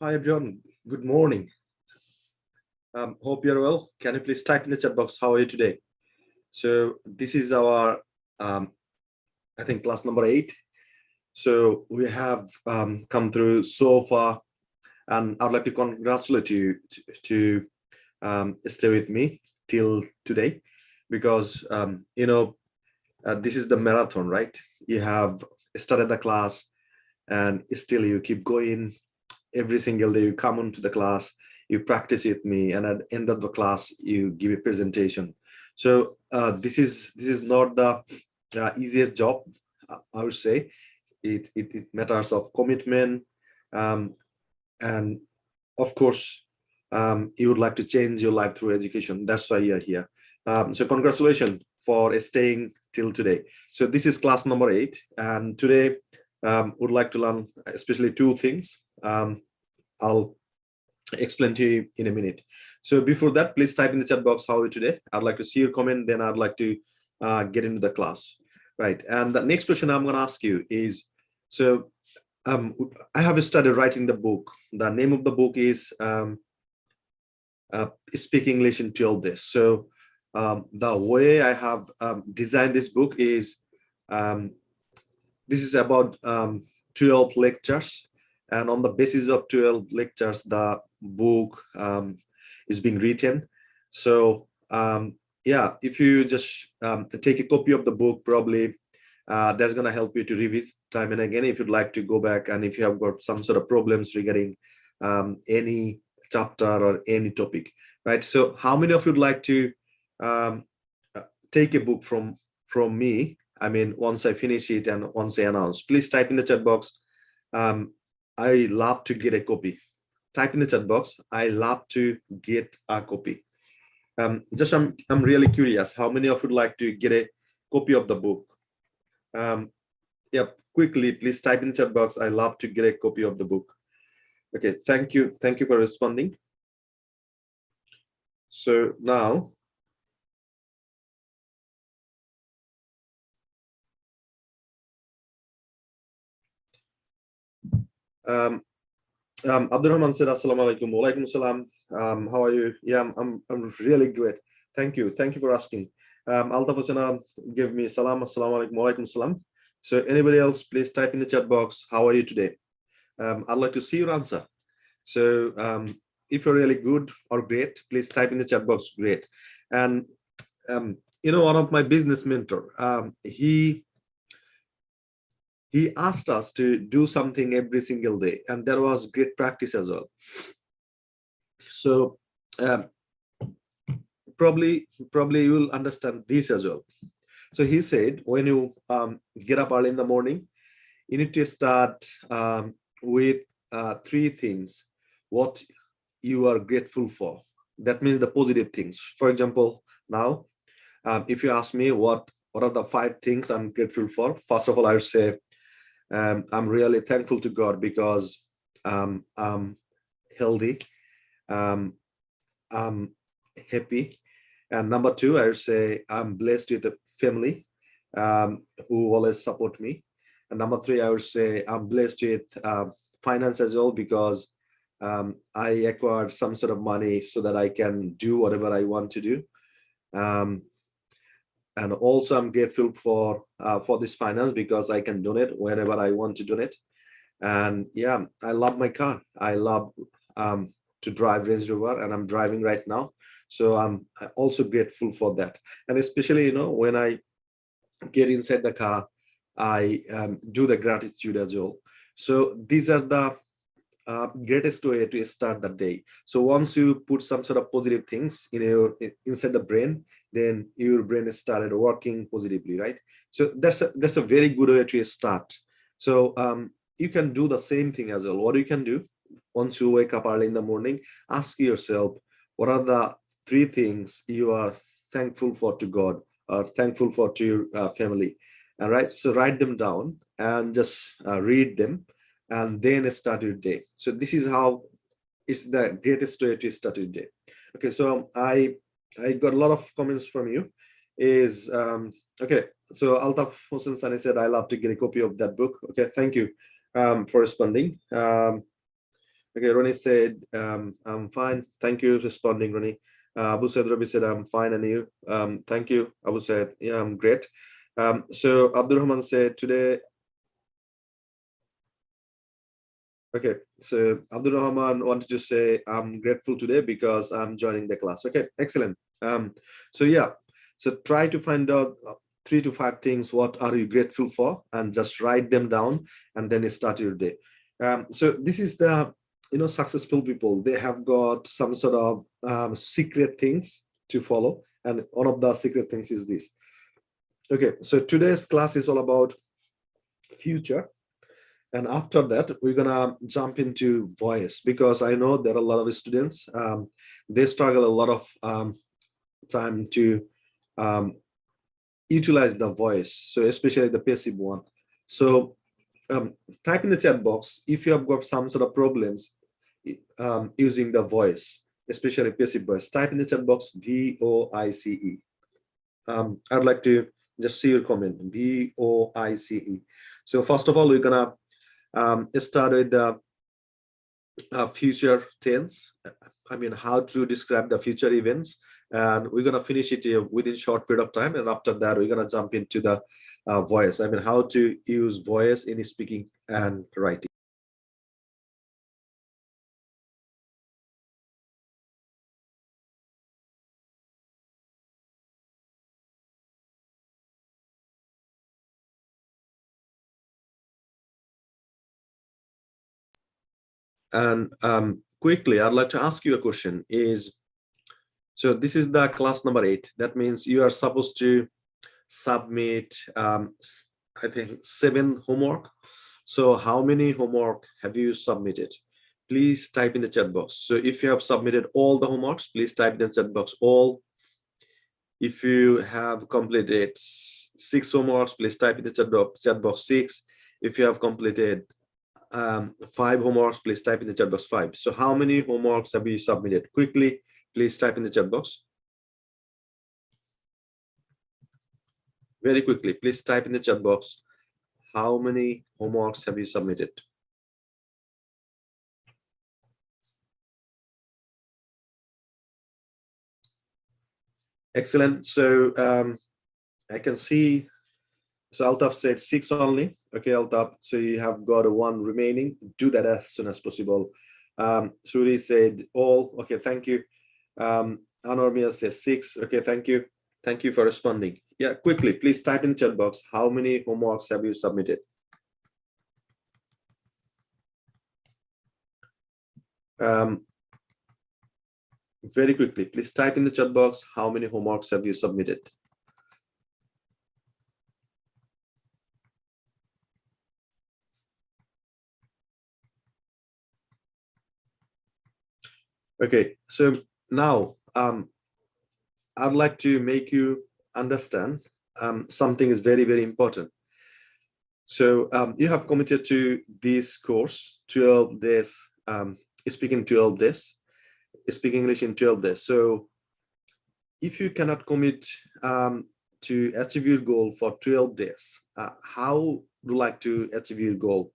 Hi everyone, good morning. Hope you're well. Can you please type in the chat box, how are you today? So this is our, I think class number 8. So we have come through so far, and I'd like to congratulate you to stay with me till today, because this is the marathon, right? You have started the class and still you keep going. Every single day you come onto the class, you practice with me, and at the end of the class you give a presentation. So this is not the easiest job. I would say it matters of commitment, um, and of course you would like to change your life through education. That's why you're here. So congratulations for staying till today. So this is class number 8, and today would like to learn especially two things. I'll explain to you in a minute. So before that, please type in the chat box, how are you today? I'd like to see your comment, then I'd like to get into the class. Right. And the next question I'm going to ask you is, so I have started writing the book. The name of the book is Speak English in 12 Days. So the way I have designed this book is, this is about 12 lectures, and on the basis of 12 lectures the book is being written. So yeah, if you just take a copy of the book, probably that's going to help you to revisit time and again if you'd like to go back, and if you have got some sort of problems regarding any chapter or any topic, right? So how many of you'd like to take a book from me? I mean, once I finish it and once I announce, please type in the chat box. I love to get a copy. Type in the chat box. I love to get a copy. Just I'm really curious. How many of you would like to get a copy of the book? Yep, quickly, please type in the chat box. I love to get a copy of the book. Okay, thank you. Thank you for responding. So now, Abdul Rahman said, Assalamu alaikum. Walaikum salam. How are you? Yeah, I'm really great. Thank you. Thank you for asking. Altaf Hosena give me salam. Assalamu alaikum. Walaikum salam. So anybody else, please type in the chat box. How are you today? I'd like to see your answer. So if you're really good or great, please type in the chat box. Great. And one of my business mentor, he asked us to do something every single day, and there was great practice as well. So probably you will understand this as well. So he said, when you get up early in the morning, you need to start with 3 things what you are grateful for. That means the positive things. For example, now if you ask me what are the 5 things I'm grateful for, first of all, I would say I'm really thankful to God because I'm healthy, I'm happy, and number 2, I would say I'm blessed with a family who always support me, and number 3, I would say I'm blessed with finance as well, because I acquired some sort of money so that I can do whatever I want to do. And also I'm grateful for this finance because I can donate whenever I want to donate. And yeah, I love my car. I love to drive Range Rover, and I'm driving right now. So I'm also grateful for that. And especially, when I get inside the car, I do the gratitude as well. So these are the greatest way to start the day. So once you put some sort of positive things inside the brain, then your brain started working positively, right? So that's a very good way to start. So you can do the same thing as well. What you can do, once you wake up early in the morning, ask yourself, what are the 3 things you are thankful for to God, or thankful for to your family? All right, so write them down and just read them, and then start your day. So this is how it's the greatest way to start your day. Okay, so I got a lot of comments from you. Is okay, so Altaf Hossein Sani said, I love to get a copy of that book. Okay, thank you for responding. Okay, Ronnie said, I'm fine. Thank you for responding, Ronnie. Abu Said Rabi said, I'm fine, and you? Thank you, Abu said. Yeah, I'm great. So Abdurrahman said today. Okay, so Abdurrahman wanted to say, I'm grateful today because I'm joining the class. Okay, excellent. So yeah, so try to find out 3 to 5 things. What are you grateful for? And just write them down and then start your day. So this is the, successful people. They have got some sort of secret things to follow. And one of the secret things is this. Okay, so today's class is all about future. And after that, we're gonna jump into voice, because I know there are a lot of students, they struggle a lot of time to utilize the voice, so especially the passive one. So type in the chat box if you have got some sort of problems using the voice, especially passive voice. Type in the chat box VOICE. I'd like to just see your comment, VOICE. So first of all, we're gonna start with the future tense. I mean, how to describe the future events, and we're gonna finish it within short period of time. And after that, we're gonna jump into the voice. I mean, how to use voice in speaking and writing. And quickly, I'd like to ask you a question. So this is the class number 8. That means you are supposed to submit, I think, 7 homework. So how many homework have you submitted? Please type in the chat box. So if you have submitted all the homeworks, please type in the chat box all. If you have completed 6 homeworks, please type in the chat box 6. If you have completed 5 homeworks, please type in the chat box 5. So how many homeworks have you submitted? Quickly, please type in the chat box. Very quickly, please type in the chat box. How many homeworks have you submitted? Excellent. So I can see, so Altaf said 6 only. Okay, Altaf, so you have got 1 remaining. Do that as soon as possible. Suri said all. Okay, thank you. Anormia said 6. Okay, thank you. Thank you for responding. Yeah, quickly, please type in the chat box. How many homeworks have you submitted? Very quickly, please type in the chat box. How many homeworks have you submitted? Okay, so now I'd like to make you understand something is very, very important. So you have committed to this course 12 days, speaking 12 days, speak English in 12 days. So if you cannot commit to achieve your goal for 12 days, how would you like to achieve your goal,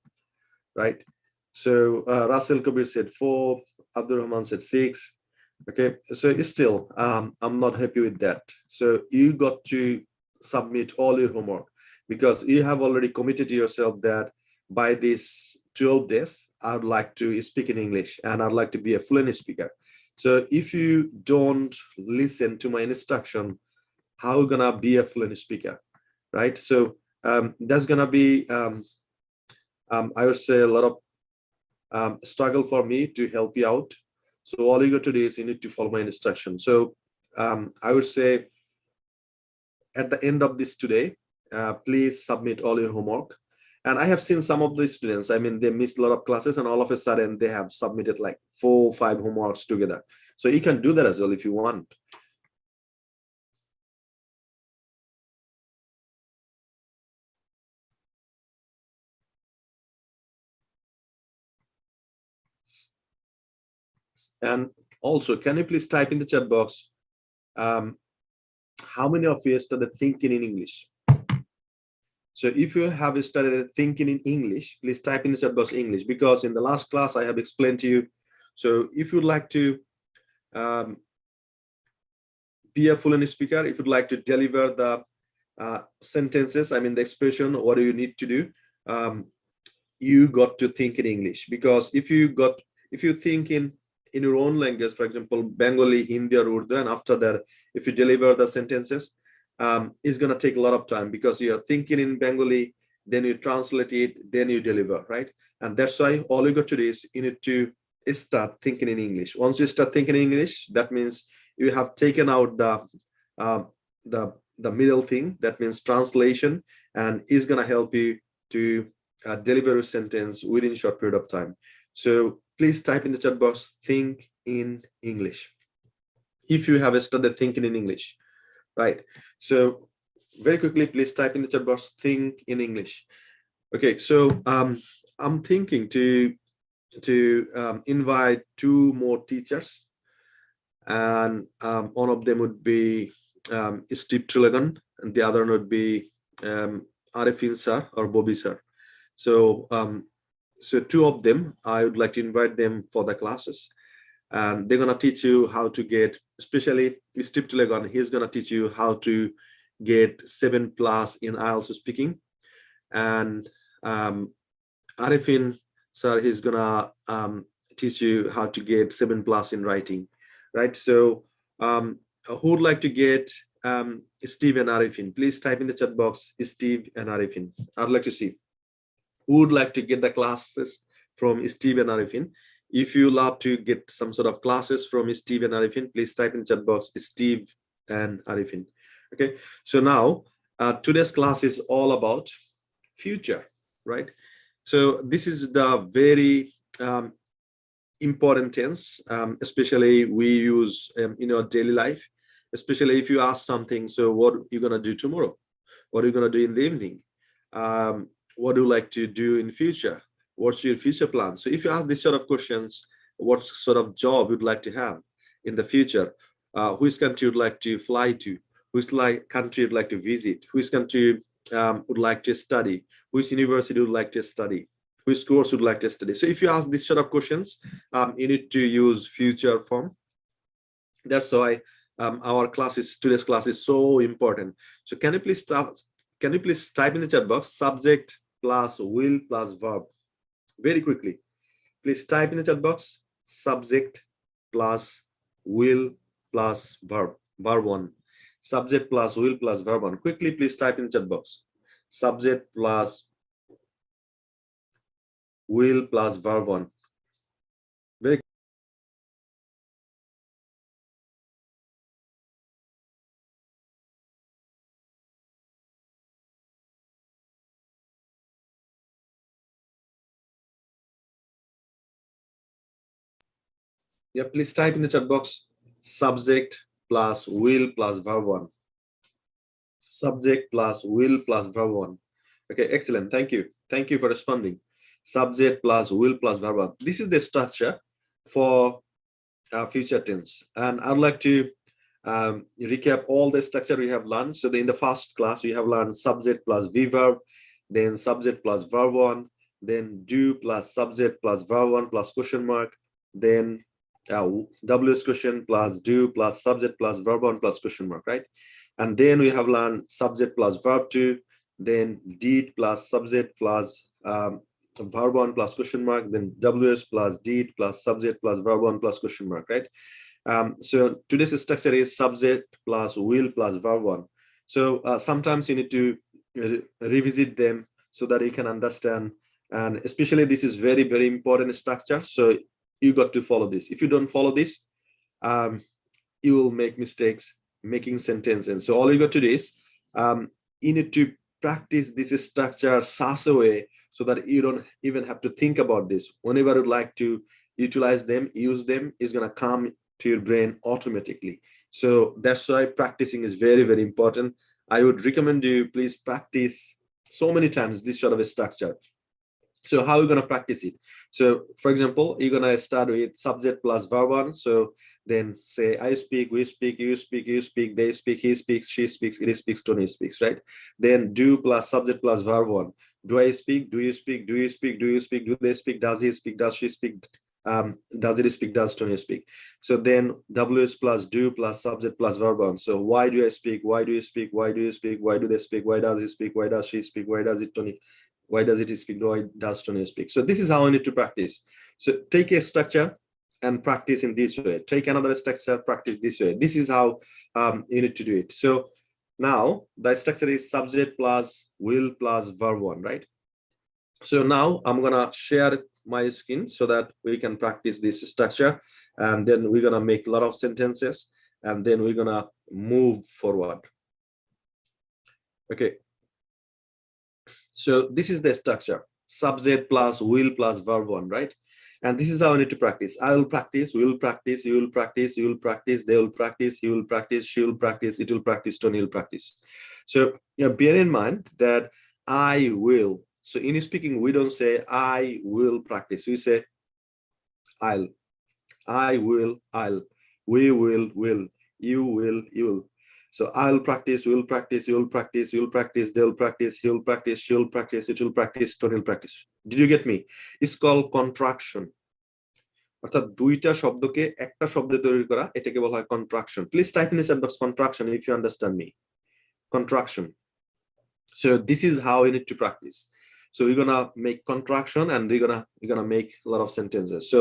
right? So Russell Kabir said 4, Abdul Rahman said 6. Okay, so still, I'm not happy with that. So you got to submit all your homework, because you have already committed to yourself that by these 12 days, I'd like to speak in English and I'd like to be a fluent speaker. So if you don't listen to my instruction, how are you gonna be a fluent speaker, right? So that's gonna be, I would say, a lot of struggle for me to help you out. So all you got to do is you need to follow my instruction. So I would say at the end of this today, please submit all your homework. And I have seen some of the students, I mean, they missed a lot of classes and all of a sudden they have submitted like 4 or 5 homeworks together. So you can do that as well if you want. And also, can you please type in the chat box, how many of you started thinking in English? So if you have started thinking in English, please type in the chat box English, because in the last class I have explained to you. So if you'd like to be a fluent speaker, if you'd like to deliver the sentences, I mean the expression, what do you need to do? You got to think in English, because if you think in your own language, for example, Bengali, Hindi, or Urdu, and after that, if you deliver the sentences, it's gonna take a lot of time, because you are thinking in Bengali, then you translate it, then you deliver, right? And that's why all you got to do is you need to start thinking in English. Once you start thinking in English, that means you have taken out the middle thing, that means translation, and is gonna help you to deliver a sentence within a short period of time. So please type in the chat box, think in English, if you have started thinking in English, right? So very quickly, please type in the chat box, think in English. Okay, so I'm thinking to invite 2 more teachers, and one of them would be Steve Trillagan, and the other one would be Arifin sir or Bobby sir. So so 2 of them, I would like to invite them for the classes, and they're gonna teach you how to get, especially Steve Trillagan, he's gonna teach you how to get 7+ in IELTS speaking, and Arifin sir, he's gonna teach you how to get 7+ in writing, right? So who would like to get Steve and Arifin? Please type in the chat box, Steve and Arifin. I'd like to see who would like to get the classes from Steve and Arifin. If you love to get some sort of classes from Steve and Arifin, please type in the chat box, Steve and Arifin. Okay, so now today's class is all about future, right? So this is the very important tense, especially we use in our daily life, especially if you ask something, so what are you gonna do tomorrow? What are you gonna do in the evening? What do you like to do in future? What's your future plan? So if you ask this sort of questions, what sort of job you'd like to have in the future? Which country you'd like to fly to? Which country you'd like to visit? Which country would like to study? Which university would like to study? Which course would like to study? So if you ask this sort of questions, you need to use future form. That's why our today's class is so important. So can you please type in the chat box, subject plus will plus verb, very quickly. Please type in the chat box, subject plus will plus verb, verb 1. Subject plus will plus verb 1. Quickly, please type in the chat box, subject plus will plus verb 1. Very yeah, please type in the chat box, subject plus will plus verb 1. Subject plus will plus verb 1. Okay, excellent. Thank you. Thank you for responding. Subject plus will plus verb 1. This is the structure for future tense. And I'd like to recap all the structure we have learned. So in the first class, we have learned subject plus V verb, then subject plus verb 1, then do plus subject plus verb 1 plus question mark, then WS question plus do plus subject plus verb 1 plus question mark, right? And then we have learned subject plus verb 2, then did plus subject plus verb 1 plus question mark, then WS plus did plus subject plus verb 1 plus question mark, right? So today's structure is subject plus will plus verb 1. So sometimes you need to revisit them so that you can understand, and especially this is very, very important structure. So you got to follow this. If you don't follow this, you will make mistakes making sentences. So all you got to do is you need to practice this structure such a way so that you don't even have to think about this. Whenever you'd like to utilize them, use them, is going to come to your brain automatically. So that's why practicing is very, very important. I would recommend you please practice so many times this sort of a structure. So how are you going to practice it? So for example, you're going to start with subject plus verb 1. So then say I speak, we speak, you speak, you speak, they speak, he speaks, she speaks, it speaks, Tony speaks, right? Then do plus subject plus verb 1. Do I speak? Do you speak? Do you speak? Do you speak? Do they speak? Does he speak? Does she speak? Does it speak? Does Tony speak? So then WS plus do plus subject plus verb 1. So why do I speak? Why do you speak? Why do you speak? Why do they speak? Why does he speak? Why does she speak? Why does it Tony? Why does it speak? Why does Tony speak? So this is how I need to practice. So take a structure and practice in this way. Take another structure, practice this way. This is how you need to do it. So now the structure is subject plus will plus verb 1, right? So now I'm gonna share my screen so that we can practice this structure, and then we're gonna make a lot of sentences, and then we're gonna move forward. Okay. So this is the structure: subject plus will plus verb 1, right? And this is how I need to practice. I will practice, we will practice, you will practice, you will practice, they will practice, he will practice, she will practice, it will practice, Tony will practice. So bear in mind that I will. So in speaking, we don't say I will practice. We say I'll, I will, I'll, we will, you will. So I'll practice, we'll practice, you'll practice, you'll practice, they'll practice, he'll practice, she'll practice, it will practice, Tony will practice. Did you get me? It's called contraction. অর্থাৎ দুইটা শব্দকে একটা শব্দে তৈরি করা, এটাকে বলা হয় contraction. Please type in the chat box contraction if you understand me. Contraction. So this is how we need to practice. So we're gonna make contraction, and we're gonna make a lot of sentences. So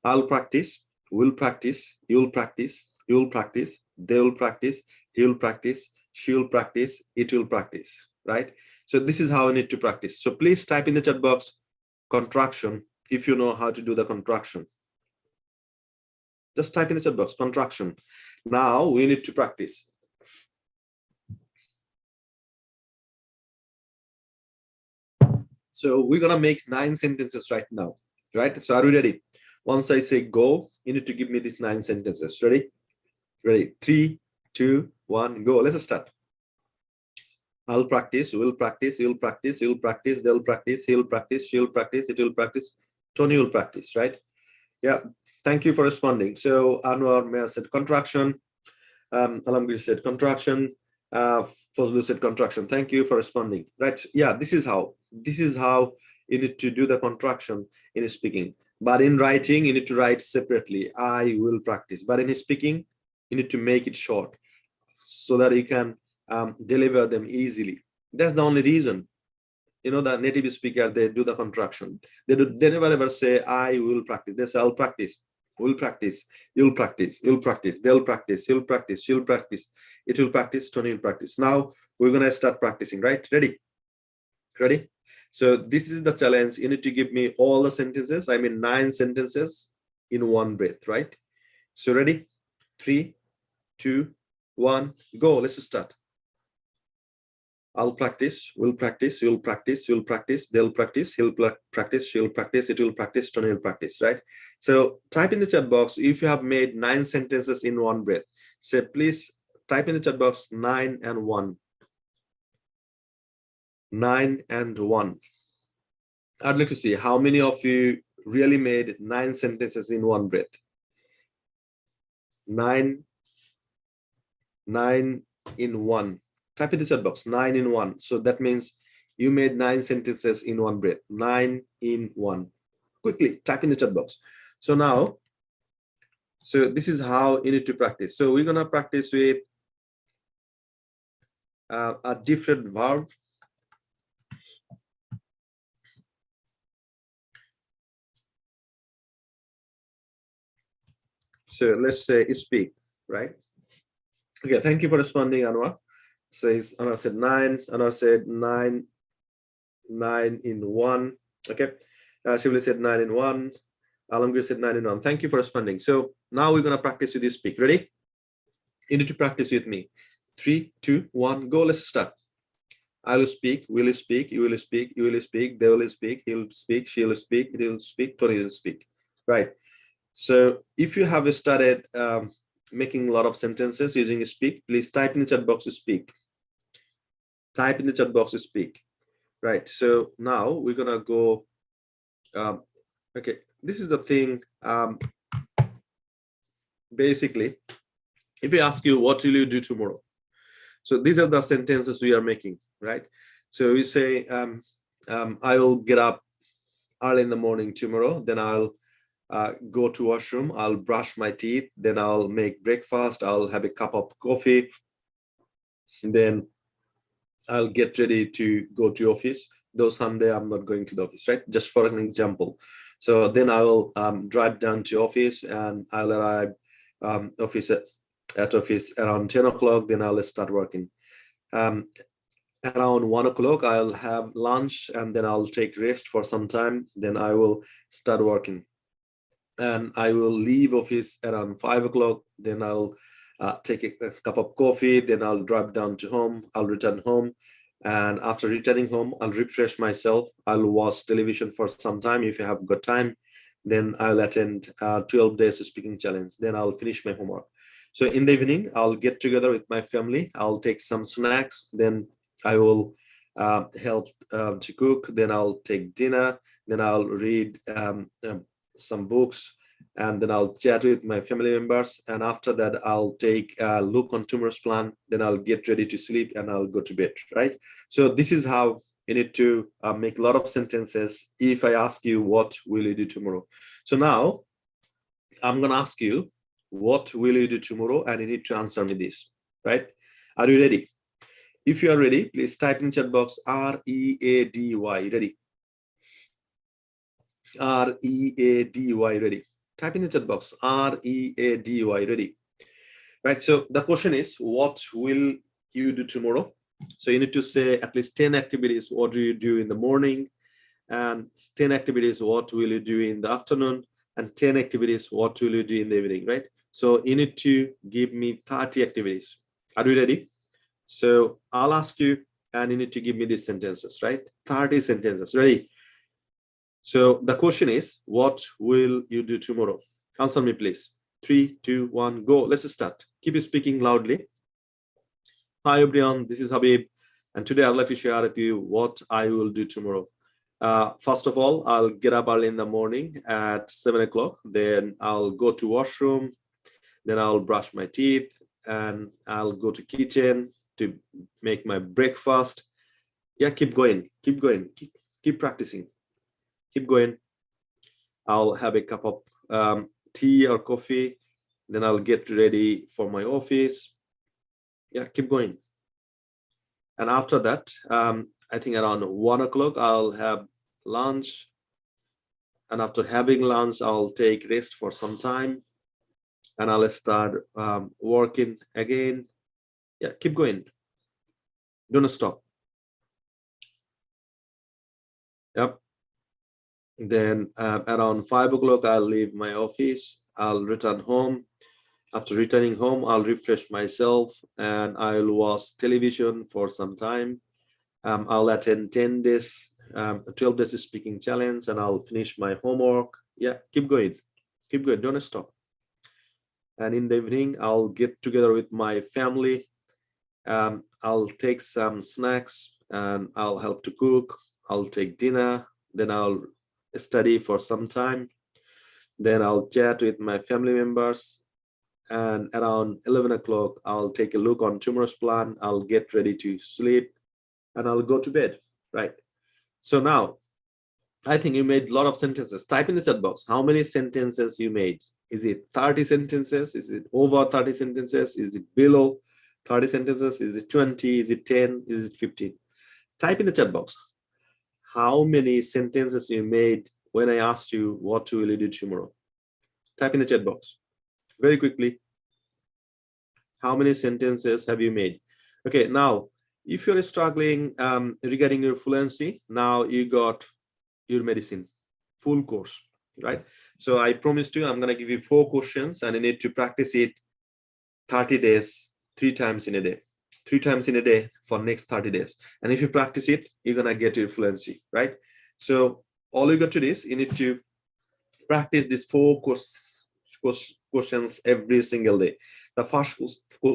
I'll practice, we'll practice, you'll practice, you'll practice, they'll practice, he'll practice, she'll practice, it will practice, right? So this is how we need to practice. So please type in the chat box contraction if you know how to do the contraction. Just type in the chat box contraction. Now we need to practice. So we're gonna make 9 sentences right now, right? So are we ready? Once I say go, you need to give me these 9 sentences. Ready? Ready? 3, 2, 1, go. Let's start. I'll practice, we'll practice, you'll practice, you'll practice, they'll practice, he'll practice, she'll practice, it will practice, Tony will practice, right? Yeah, thank you for responding. So Anwar Meher said contraction, Alamgir said contraction, Fazlu said contraction. Thank you for responding. Right? Yeah, this is how you need to do the contraction in speaking. But in writing, you need to write separately. I will practice. But in speaking, you need to make it short so that you can deliver them easily. That's the only reason. You know, the native speaker, they do the contraction. They never ever say I will practice. They say I'll practice, we'll practice, you'll practice, you'll practice, they'll practice, he'll practice, she'll practice, it will practice, Tony will practice. Now we're gonna start practicing, right? Ready? So this is the challenge. You need to give me all the sentences. I mean 9 sentences in one breath, right? So ready? 3, 2, 1, go. Let's start. I'll practice, we'll practice, you'll practice, you'll practice, they'll practice, he'll practice, she'll practice, it will practice, Tony will practice, right? So type in the chat box if you have made 9 sentences in one breath. Say, please type in the chat box 9 and 1. 9 and 1. I'd like to see how many of you really made 9 sentences in one breath. 9 in 1. Type in the chat box 9 in 1. So that means you made 9 sentences in one breath. 9 in 1. Quickly type in the chat box. So now, so this is how you need to practice. So we're gonna practice with a different verb. So let's say speak, right? Okay, thank you for responding, Anwar. Says Anwar said 9. Anwar said 9 in 1. Okay, Shivli said 9 in 1. Alamgir said 9 in 1. Thank you for responding. So now we're gonna practice with you speak. Ready? You need to practice with me. 3, 2, 1, go. Let's start. I will speak, will speak, you will speak, you will speak, they will speak, he'll speak, she'll speak, it will speak, Tony will speak. Right. So if you have started making a lot of sentences using speak, please type in the chat box speak. Type in the chat box speak. Right. So now we're gonna go. Okay, this is the thing. basically, if I ask you, what will you do tomorrow? So these are the sentences we are making, right? So we say, I will get up early in the morning tomorrow, then I'll go to washroom, I'll brush my teeth, then I'll make breakfast, I'll have a cup of coffee, then I'll get ready to go to office. Though Sunday I'm not going to the office, right? Just for an example. So then I will drive down to office, and I'll arrive office at office around 10 o'clock. Then I'll start working. Around 1 o'clock I'll have lunch, and then I'll take rest for some time. Then I will start working, and I will leave office around 5 o'clock. Then I'll take a cup of coffee, then I'll drive down to home, I'll return home, and after returning home I'll refresh myself, I'll watch television for some time if I have got time, then I'll attend 12 days speaking challenge, then I'll finish my homework. So in the evening I'll get together with my family, I'll take some snacks, then I will help to cook, then I'll take dinner, then I'll read some books, and then I'll chat with my family members, and after that I'll take a look on tomorrow's plan, then I'll get ready to sleep and I'll go to bed, right? So this is how you need to make a lot of sentences if I ask you, what will you do tomorrow? So now I'm going to ask you, what will you do tomorrow? And you need to answer me this, right? Are you ready? If you are ready, please type in chat box R-E-A-D-Y, ready? R-E-A-D-Y, ready? Type in the chat box R-E-A-D-Y, ready? Right, so the question is, what will you do tomorrow? So you need to say at least 10 activities. What do you do in the morning? And 10 activities, what will you do in the afternoon? And 10 activities, what will you do in the evening, right? So you need to give me 30 activities. Are you ready? So I'll ask you, and you need to give me these sentences, right? 30 sentences, ready? So the question is, what will you do tomorrow? Answer me, please. 3, 2, 1, go. Let's start. Keep speaking loudly. Hi, everyone. This is Habib. And today I'd like to share with you what I will do tomorrow. First of all, I'll get up early in the morning at 7 o'clock. Then I'll go to washroom. Then I'll brush my teeth, and I'll go to kitchen to make my breakfast. Yeah, keep going. Keep going. Keep practicing. Keep going. I'll have a cup of tea or coffee. Then I'll get ready for my office. Yeah, keep going. And after that, I think around 1 o'clock, I'll have lunch. And after having lunch, I'll take rest for some time. And I'll start working again. Yeah, keep going. Don't stop. Yep. Then around 5 o'clock, I'll leave my office. I'll return home. After returning home, I'll refresh myself, and I'll watch television for some time. I'll attend 10 days, 12 days speaking challenge, and I'll finish my homework. Yeah, keep going. Keep going. Don't stop. And in the evening, I'll get together with my family. I'll take some snacks, and I'll help to cook. I'll take dinner. Then I'll study for some time. Then I'll chat with my family members. And around 11 o'clock, I'll take a look on tomorrow's plan. I'll get ready to sleep, and I'll go to bed, right? So now, I think you made a lot of sentences. Type in the chat box how many sentences you made. Is it 30 sentences? Is it over 30 sentences? Is it below 30 sentences? Is it 20? Is it 10? Is it 15? Type in the chat box how many sentences you made when I asked you, what will you do tomorrow? Type in the chat box very quickly. How many sentences have you made? Okay, now, if you're struggling regarding your fluency, now you got your medicine, full course, right? So I promised you, I'm going to give you 4 questions, and you need to practice it 30 days, 3 times in a day. 3 times in a day for next 30 days. And if you practice it, you're going to get your fluency, right? So all you got to do is you need to practice these 4 questions every single day. The first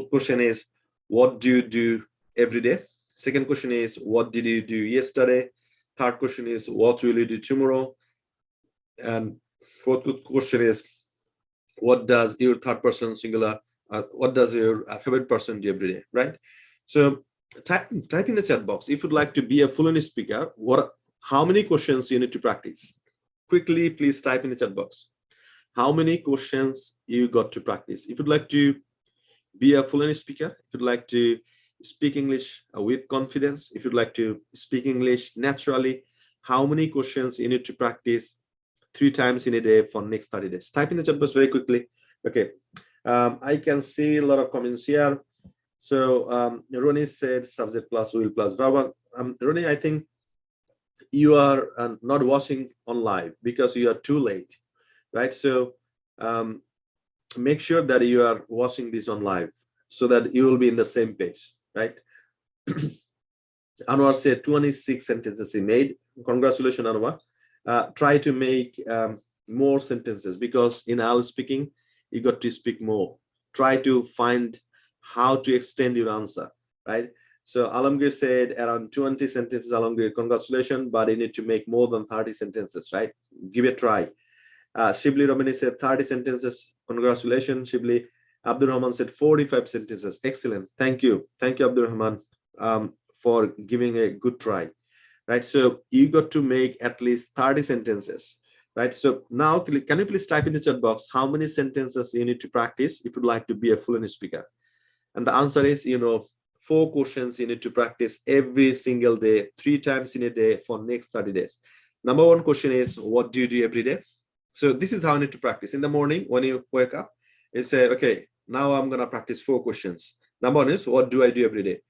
question is, what do you do every day? Second question is, what did you do yesterday? Third question is, what will you do tomorrow? And fourth question is, what does your third person singular, what does your favorite person do every day, right? So type in the chat box if you'd like to be a fluent speaker. How many questions you need to practice? Quickly, please type in the chat box how many questions you got to practice. If you'd like to be a fluent speaker, if you'd like to speak English with confidence, if you'd like to speak English naturally, how many questions you need to practice 3 times in a day for next 30 days? Type in the chat box very quickly. Okay, I can see a lot of comments here. So Ronnie said subject plus will plus verbal. Ronnie, I think you are not watching on live because you are too late, right? So make sure that you are watching this on live so that you will be in the same page, right? Anwar said 26 sentences he made. Congratulations, Anwar. Try to make more sentences because in IELTS speaking, you got to speak more. Try to find how to extend your answer, right? So Alamgir said around 20 sentences, Alamgir, congratulations, but you need to make more than 30 sentences, right? Give it a try. Shibli Romani said 30 sentences. Congratulations, Shibli. Abdul Rahman said 45 sentences. Excellent. Thank you. Thank you, Abdul Rahman, for giving a good try, right? So you got to make at least 30 sentences, right? So now, can you please type in the chat box how many sentences you need to practice if you'd like to be a fluent speaker? And the answer is, 4 questions you need to practice every single day, 3 times in a day for next 30 days. Number 1 question is, what do you do every day? So this is how you need to practice. In the morning, when you wake up, you say, okay, now I'm going to practice 4 questions. Number 1 is, what do I do every day?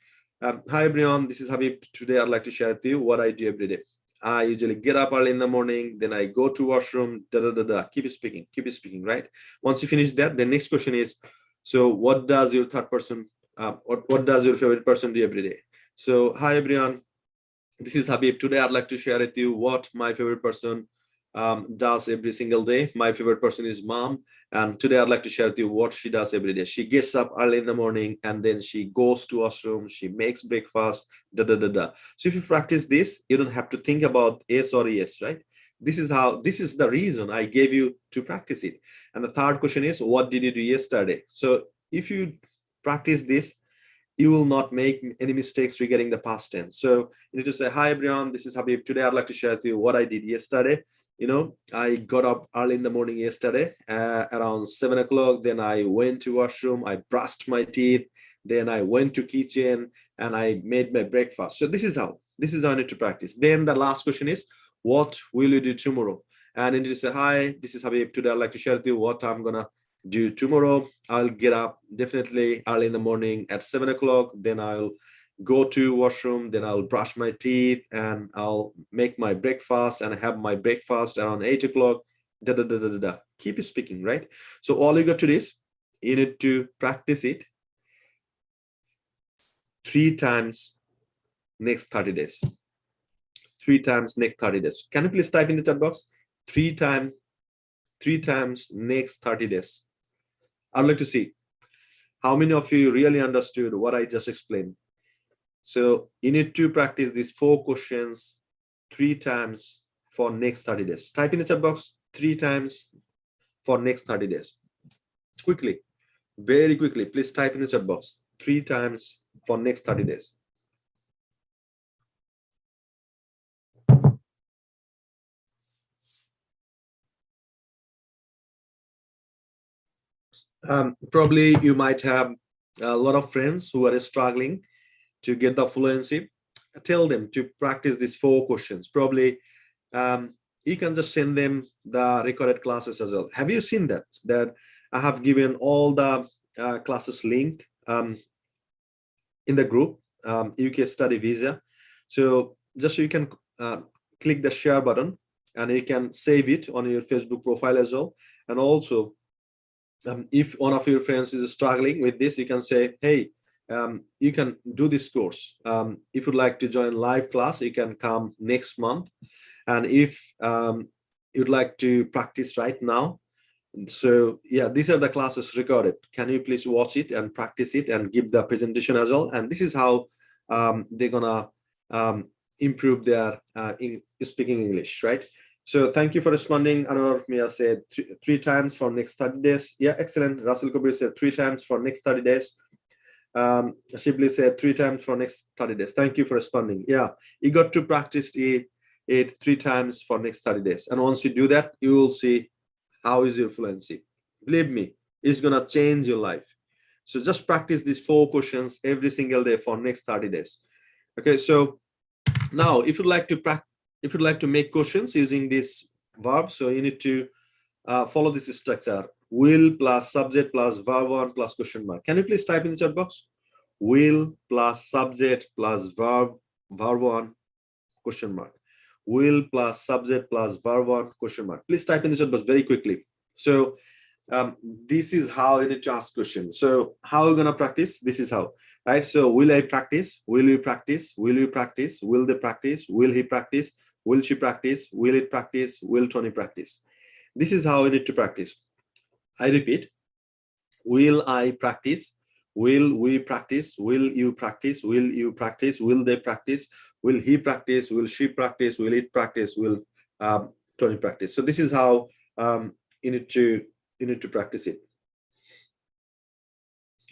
Hi, everyone. This is Habib. Today, I'd like to share with you what I do every day. I usually get up early in the morning, then I go to washroom, keep speaking, right? Once you finish that, the next question is, so what does your third person, what does your favorite person do every day? So, hi, everyone. This is Habib. Today, I'd like to share with you what my favorite person does every single day. My favorite person is mom, and today I'd like to share with you what she does every day. She gets up early in the morning and then she goes to washroom, she makes breakfast, So if you practice this, you don't have to think about yes or yes, right? This is the reason I gave you to practice it. And the third question is, what did you do yesterday? So if you practice this, you will not make any mistakes regarding the past tense. So you need to say, hi, everyone, this is Habib. Today, I'd like to share with you what I did yesterday. I got up early in the morning yesterday, around 7 o'clock. Then I went to washroom, I brushed my teeth. Then I went to kitchen and I made my breakfast. So this is how I need to practice. Then the last question is, what will you do tomorrow? And you need to say, hi, this is Habib. Today, I'd like to share with you what I'm going to do tomorrow. I'll get up definitely early in the morning at 7 o'clock. Then I'll go to washroom, then I'll brush my teeth and I'll make my breakfast and have my breakfast around 8 o'clock. Keep speaking, right? So all you got to do is you need to practice it 3 times next 30 days. 3 times next 30 days. Can you please type in the chat box? 3 times next 30 days. I'd like to see how many of you really understood what I just explained. So you need to practice these 4 questions 3 times for next 30 days. Type in the chat box 3 times for next 30 days. Quickly, very quickly, please type in the chat box 3 times for next 30 days. Probably you might have a lot of friends who are struggling to get the fluency. Tell them to practice these 4 questions. Probably you can just send them the recorded classes as well. Have you seen that I have given all the classes link in the group, UK study visa? So just so you can click the share button and you can save it on your Facebook profile as well. And also if one of your friends is struggling with this, you can say, hey, you can do this course. If you'd like to join live class, you can come next month. And if you'd like to practice right now, so yeah, these are the classes recorded. Can you please watch it and practice it and give the presentation as well? And this is how they're gonna improve their speaking English, right? So thank you for responding. Anwar Mia said three times for next 30 days. Yeah, excellent. Russell Kabir said 3 times for next 30 days. Shibli said 3 times for next 30 days. Thank you for responding. Yeah, you got to practice it 3 times for next 30 days. And once you do that, you will see how is your fluency. Believe me, it's gonna change your life. So just practice these 4 questions every single day for next 30 days. Okay, so now if you'd like to make questions using this verb, so you need to follow this structure: will plus subject plus verb 1 plus question mark. Can you please type in the chat box? Will plus subject plus verb 1 question mark. Will plus subject plus verb 1 question mark. Please type in the chat box very quickly. So this is how you need to ask questions. So how are we gonna practice? This is how, right? So will I practice? Will you practice? Will you practice? Will they practice? Will he practice? Will she practice? Will it practice? Will Tony practice? This is how we need to practice. I repeat, will I practice? Will we practice? Will you practice? Will you practice? Will they practice? Will he practice? Will she practice? Will it practice? Will Tony practice? So this is how you need to practice it.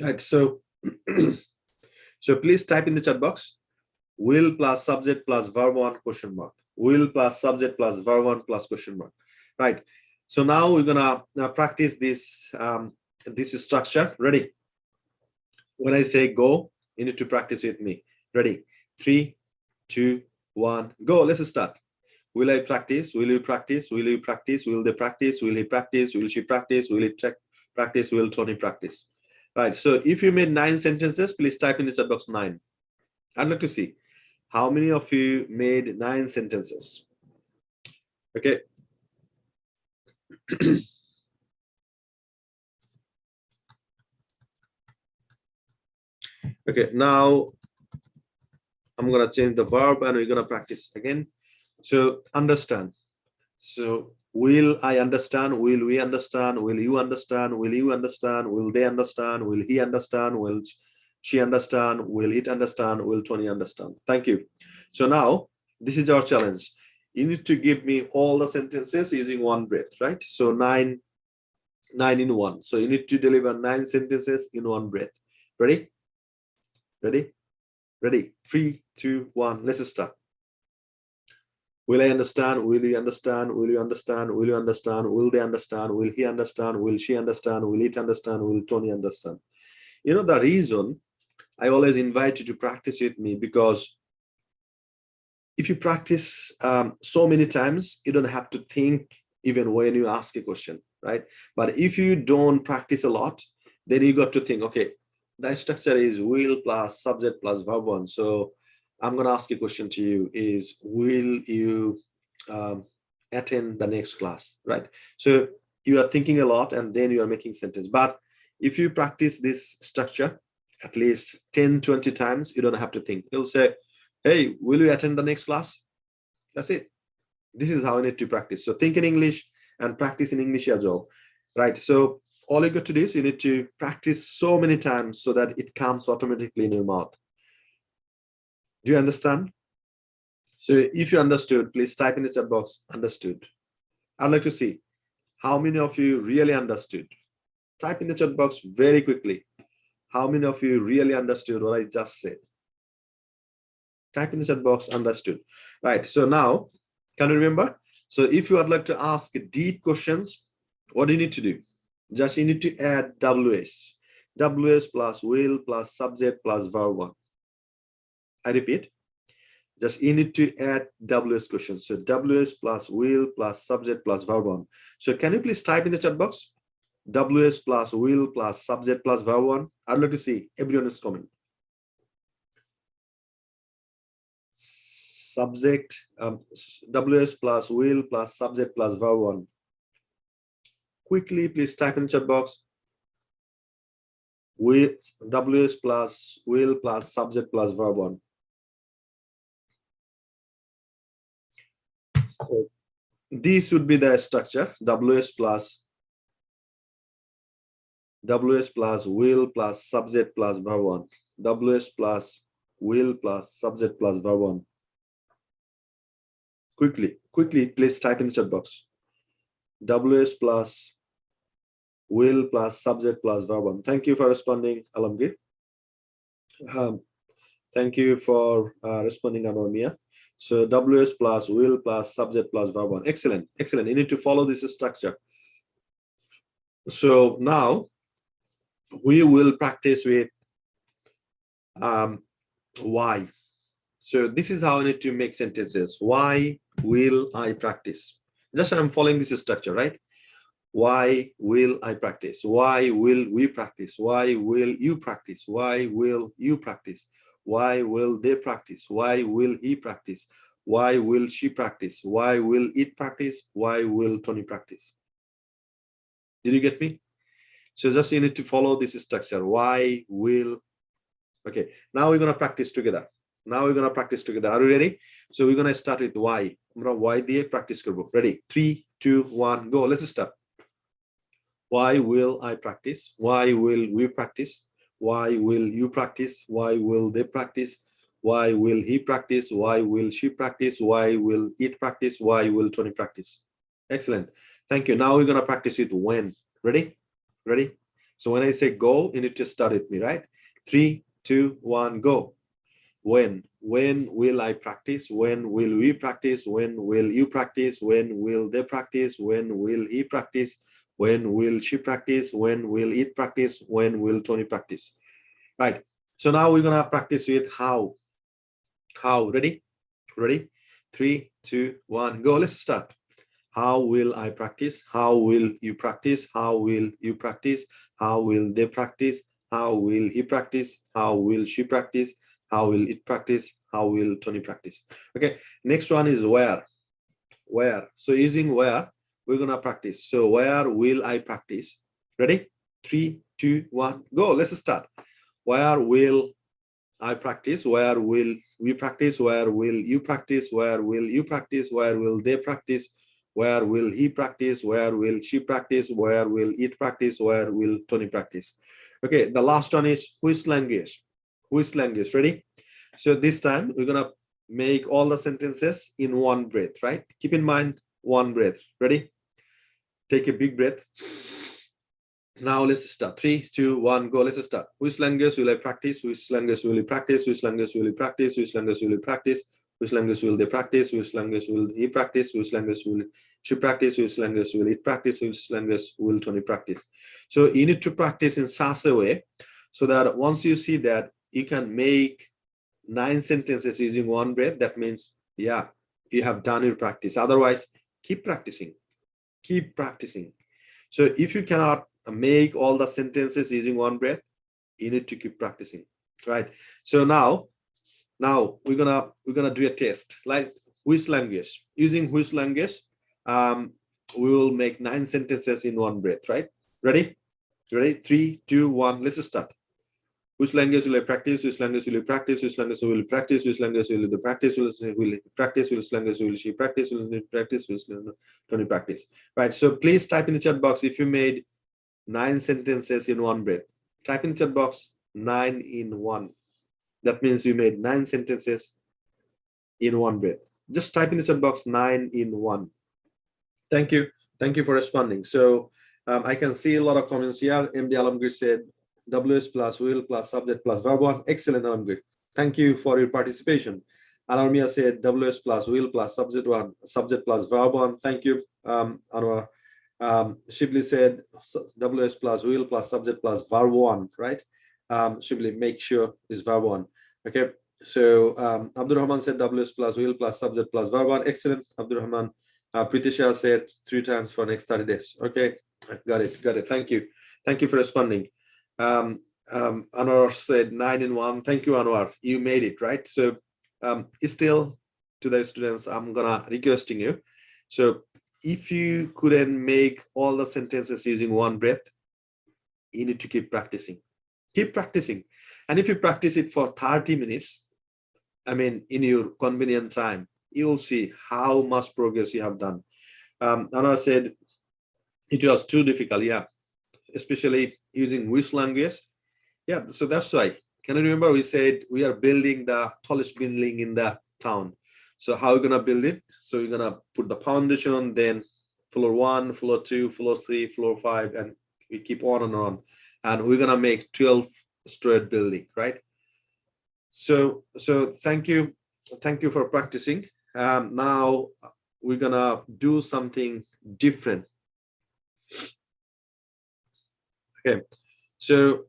Right. So so please type in the chat box: will plus subject plus verb 1 question mark. Will plus subject plus verb 1 plus question mark. Right. So now we're gonna practice this this structure. Ready? When I say go, you need to practice with me. Ready? 3, 2, 1, go. Let's start. Will I practice? Will you practice? Will you practice? Will they practice? Will he practice? Will she practice? Will it practice? Will Tony practice? Right. So if you made 9 sentences, please type in the chat box 9. I'd like to see how many of you made 9 sentences. Okay. Okay, now I'm gonna change the verb and we're gonna practice again. So understand. So will I understand? Will we understand? Will you understand? Will you understand? Will they understand? Will he understand? Will she understand? Will it understand? Will Tony understand? Thank you. So now this is our challenge. You need to give me all the sentences using one breath, right? So 9 in 1. So you need to deliver 9 sentences in one breath. Ready? Ready? Ready? 3, 2, 1. Let's start. Will I understand? Will you understand? Will you understand? Will you understand? Will they understand? Will he understand? Will she understand? Will it understand? Will Tony understand? You know, the reason I always invite you to practice with me, because if you practice so many times, you don't have to think even when you ask a question, right? But if you don't practice a lot, then you got to think, okay, the structure is will plus subject plus verb 1. So I'm going to ask a question to you is, will you attend the next class, right? So you are thinking a lot and then you are making sentence. But if you practice this structure at least 10, 20 times, you don't have to think. You'll say, hey, will you attend the next class? That's it. This is how I need to practice. So think in English and practice in English as well, right? So all you got to do is you need to practice so many times so that it comes automatically in your mouth. Do you understand? So if you understood, please type in the chat box, understood. I'd like to see how many of you really understood. Type in the chat box very quickly. How many of you really understood what I just said? Type in the chat box, understood. Right, so now, can you remember? So if you would like to ask deep questions, what do you need to do? Just you need to add WS. WS plus will plus subject plus verb 1. I repeat, just you need to add WS questions. So WS plus will plus subject plus verb 1. So can you please type in the chat box? WS plus will plus subject plus verb 1. I'd like to see everyone's comment. Subject, WS plus will plus subject plus verb 1. Quickly, please type in the chat box. WS plus will plus subject plus verb 1. So this would be the structure: WS plus will plus subject plus verb 1. WS plus will plus subject plus verb 1. Quickly, quickly, please type in the chat box. WS plus will plus subject plus verb 1. Thank you for responding, Alamgir. Thank you for responding, Anwar Mia. So WS plus will plus subject plus verb 1. Excellent, excellent. You need to follow this structure. So now we will practice with why. So this is how I need to make sentences. Why will I practice? Just I'm following this structure, right? Why will I practice? Why will we practice? Why will you practice? Why will you practice? Why will they practice? Why will he practice? Why will she practice? Why will it practice? Why will Tony practice? Did you get me? So just you need to follow this structure. Why will. Okay, now we're going to practice together. Now we're going to practice together. Are you ready? So we're going to start with why. Why the practice karbo. Ready? 3, 2, 1, go. Let's start. Why will I practice? Why will we practice? Why will you practice? Why will they practice? Why will he practice? Why will she practice? Why will it practice? Why will Tony practice? Excellent. Thank you. Now we're going to practice with when. Ready? Ready? So when I say go, you need to start with me, right? 3, 2, 1, go. When will I practice? When will we practice? When will you practice? When will they practice? When will he practice? When will she practice? When will it practice? When will Tony practice? Right. So now we're gonna practice with how. How? Ready? Ready? 3, 2, 1, go. Let's start. How will I practice? How will you practice? How will you practice? How will they practice? How will he practice? How will she practice? How will it practice? How will Tony practice? Okay, next one is where. Where. So using where, we're going to practice. So where will I practice? Ready? 3, 2, 1, go. Let's start. Where will I practice? Where will we practice? Where will you practice? Where will you practice? Where will they practice? Where will he practice? Where will she practice? Where will it practice? Where will Tony practice? Okay, the last one is which language? Which language? Ready? So this time we're gonna make all the sentences in one breath, right? Keep in mind one breath. Ready? Take a big breath. Now let's start. 3, 2, 1, go. Let's start. Which language will I practice? Which language will you practice? Which language will you practice? Which language will you practice? Which language will they practice? Which language will he practice? Which language will she practice? Which language will it practice? Which language will Tony practice? So you need to practice in such a way so that once you see that you can make 9 sentences using one breath, that means, yeah, you have done your practice. Otherwise, keep practicing. Keep practicing. So if you cannot make all the sentences using one breath, you need to keep practicing, right? So now we're gonna do a test, like which language. Using which language, we will make 9 sentences in one breath, right? Ready? Ready? 3, 2, 1. Let's start. Which language will I practice? Which language will you practice? Which language will you practice? Which language will you practice? Which will you practice? Which language will she practice? Which will you practice? Which don't you practice? Right. So please type in the chat box if you made 9 sentences in one breath. Type in the chat box 9 in 1. That means you made 9 sentences in one breath. Just type in the chat box 9 in 1. Thank you. Thank you for responding. So I can see a lot of comments here. MD Alamgir said WS plus will plus subject plus verb 1. Excellent, Alamgir. Thank you for your participation. Anarmia said WS plus will plus subject 1, subject plus verb 1. Thank you, Anwar. Shibli said WS plus will plus subject plus verb 1, right? Shibli, make sure it's verb 1. Okay, so Abdul Rahman said WS plus will plus subject plus verb 1. Excellent, Abdul Rahman. Pritisha said 3 times for next 30 days. Okay, got it. Thank you for responding. Anwar said 9 in 1. Thank you, Anwar. You made it, right? So still to the students, I'm gonna requesting you. So if you couldn't make all the sentences using one breath, you need to keep practicing. Keep practicing. And if you practice it for 30 minutes, I mean, in your convenient time, you will see how much progress you have done. Anwar said it was too difficult, yeah, especially using which language. Yeah, so that's why. Can you remember we said we are building the tallest building in the town? So how are we gonna build it? So you're gonna put the foundation, then floor 1, floor 2, floor 3, floor 5, and we keep on and on. And we're gonna make 12-story building, right? So thank you for practicing. Now we're gonna do something different. Okay, so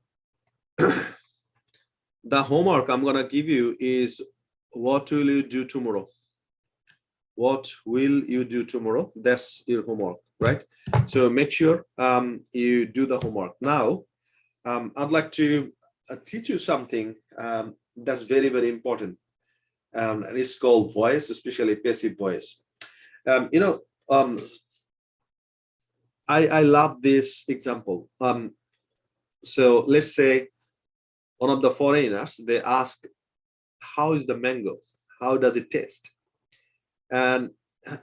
the homework I'm gonna give you is, what will you do tomorrow? What will you do tomorrow? That's your homework, right? So make sure you do the homework. Now, I'd like to teach you something that's very, very important. And it's called voice, especially passive voice. I love this example. So let's say one of the foreigners, they ask, how is the mango? How does it taste? And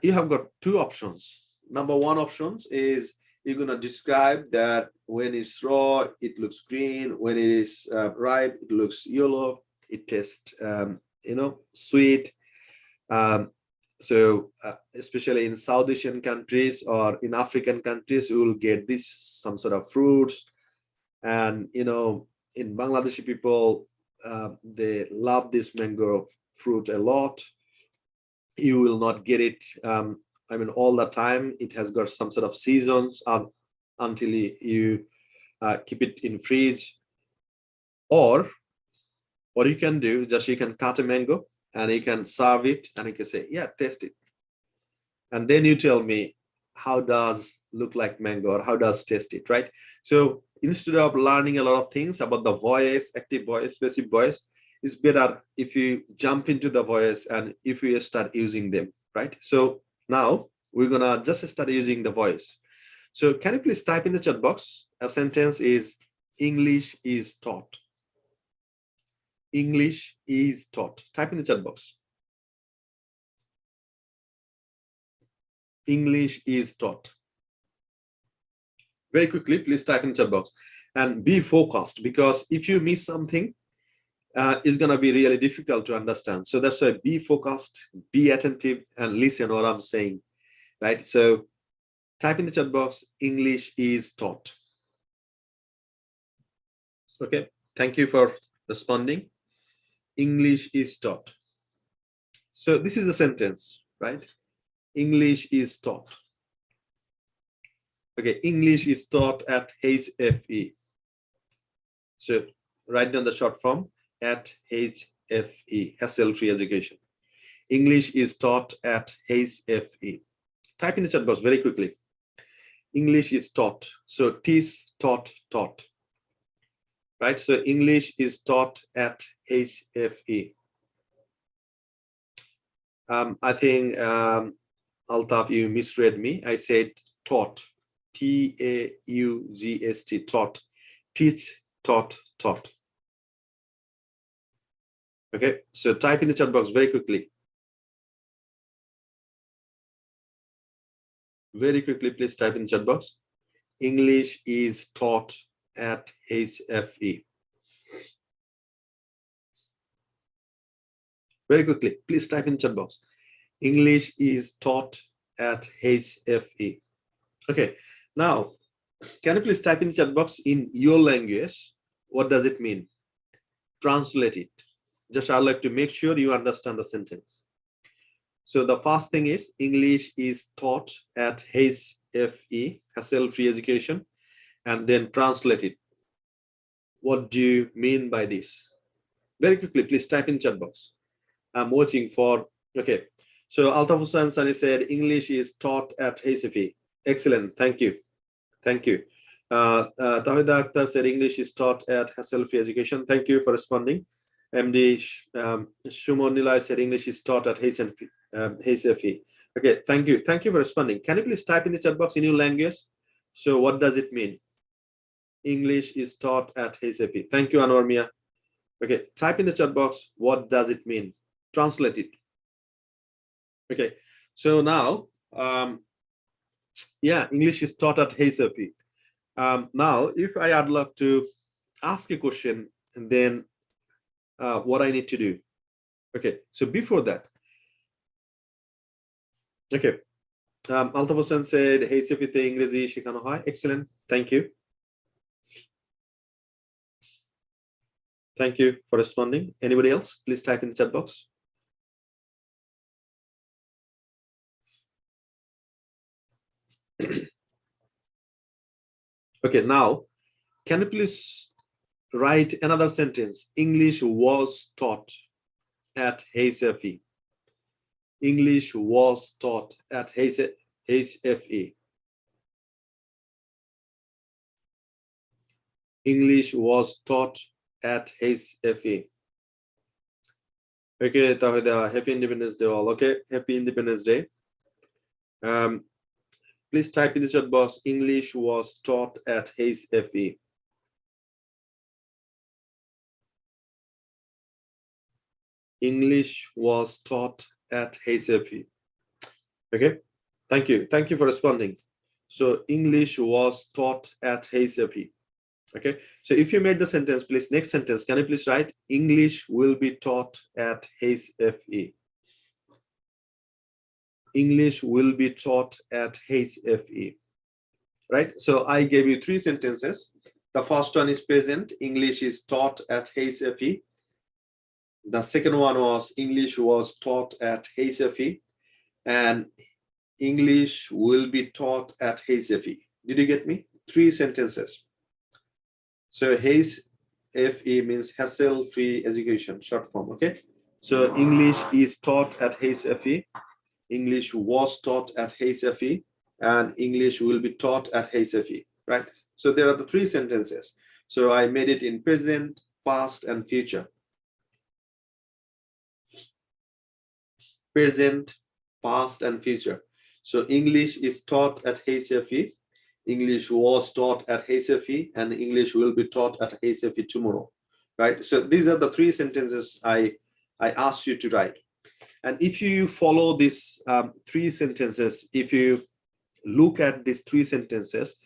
you have got two options. Number one option is you're going to describe that when it's raw, it looks green. When it is ripe, it looks yellow. It tastes, sweet. So especially in South Asian countries or in African countries, you will get some sort of fruits. And, in Bangladeshi people, they love this mango fruit a lot. You will not get it, all the time. It has got some sort of seasons until you keep it in fridge. Or what you can do, just you can cut a mango and you can serve it and you can say, yeah, taste it. And then you tell me how does look like mango or how does taste it, right? So instead of learning a lot of things about the voice, active voice, passive voice, it's better if you jump into the voice and if you start using them, right? So now we're gonna just start using the voice. So can you please type in the chat box? A sentence is, English is taught. English is taught. Type in the chat box. English is taught. Very quickly, please type in the chat box and be focused, because if you miss something, it's going to be really difficult to understand. So that's why be focused, be attentive, and listen what I'm saying, right? So type in the chat box, English is taught. Okay, thank you for responding. English is taught. So this is a sentence, right? English is taught. Okay, English is taught at HFE. So write down the short form, at HFE, hassle-free education. English is taught at HFE. Type in the chat box very quickly. English is taught. So teach, taught, taught. Right? So English is taught at HFE. I think Altaf, you misread me. I said taught. T-A-U-G-S-T, taught. Teach, taught, taught. Okay, so type in the chat box very quickly. Very quickly, please type in the chat box. English is taught at HFE. Very quickly, please type in the chat box. English is taught at HFE. Okay, now, can you please type in the chat box in your language? What does it mean? Translate it. Just I'd like to make sure you understand the sentence. So the first thing is, English is taught at HFE, hassle-free education, and then translate it. What do you mean by this? Very quickly, please type in chat box. I'm waiting for, okay. So Altaf Hussain Sani said, English is taught at HFE. Excellent, thank you. Thank you. Tawhida Akhtar said, English is taught at hassle-free education. Thank you for responding. MD Shumon Nilay said, English is taught at HFE. Okay, thank you. Thank you for responding. Can you please type in the chat box in your language? So what does it mean? English is taught at HFE. Thank you, Anwar Mia. Okay, type in the chat box, what does it mean? Translate it. Okay, so now, yeah, English is taught at HFE. Now, if I would like to ask a question, and then what I need to do. Okay, so before that, Okay. Altaf Hossain said, hey, Sefite English শেখানো হয়. Excellent. Thank you. Thank you for responding. Anybody else? Please type in the chat box. Okay, now, can you please write another sentence? English was taught at HFE. English was taught at HFE. English was taught at HFE. Okay, happy Independence Day all. Okay, happy Independence Day. Please type in the chat box, English was taught at HFE. English was taught at HFE. Okay, thank you. Thank you for responding. So English was taught at HFE. Okay, so if you made the sentence, please, next sentence, can you please write, English will be taught at HFE. English will be taught at HFE. Right, so I gave you three sentences. The first one is present, English is taught at HFE. The second one was English was taught at HFE, and English will be taught at HFE. Did you get me? Three sentences. So HFE means hassle-free education, short form. Okay, so English is taught at HFE, English was taught at HFE, and English will be taught at HFE. Right, so there are the three sentences. So I made it in present, past, and future. Present, past, and future. So English is taught at HFE, English was taught at HFE, and English will be taught at HFE tomorrow. Right, so these are the three sentences I asked you to write. And if you follow these three sentences, if you look at these three sentences,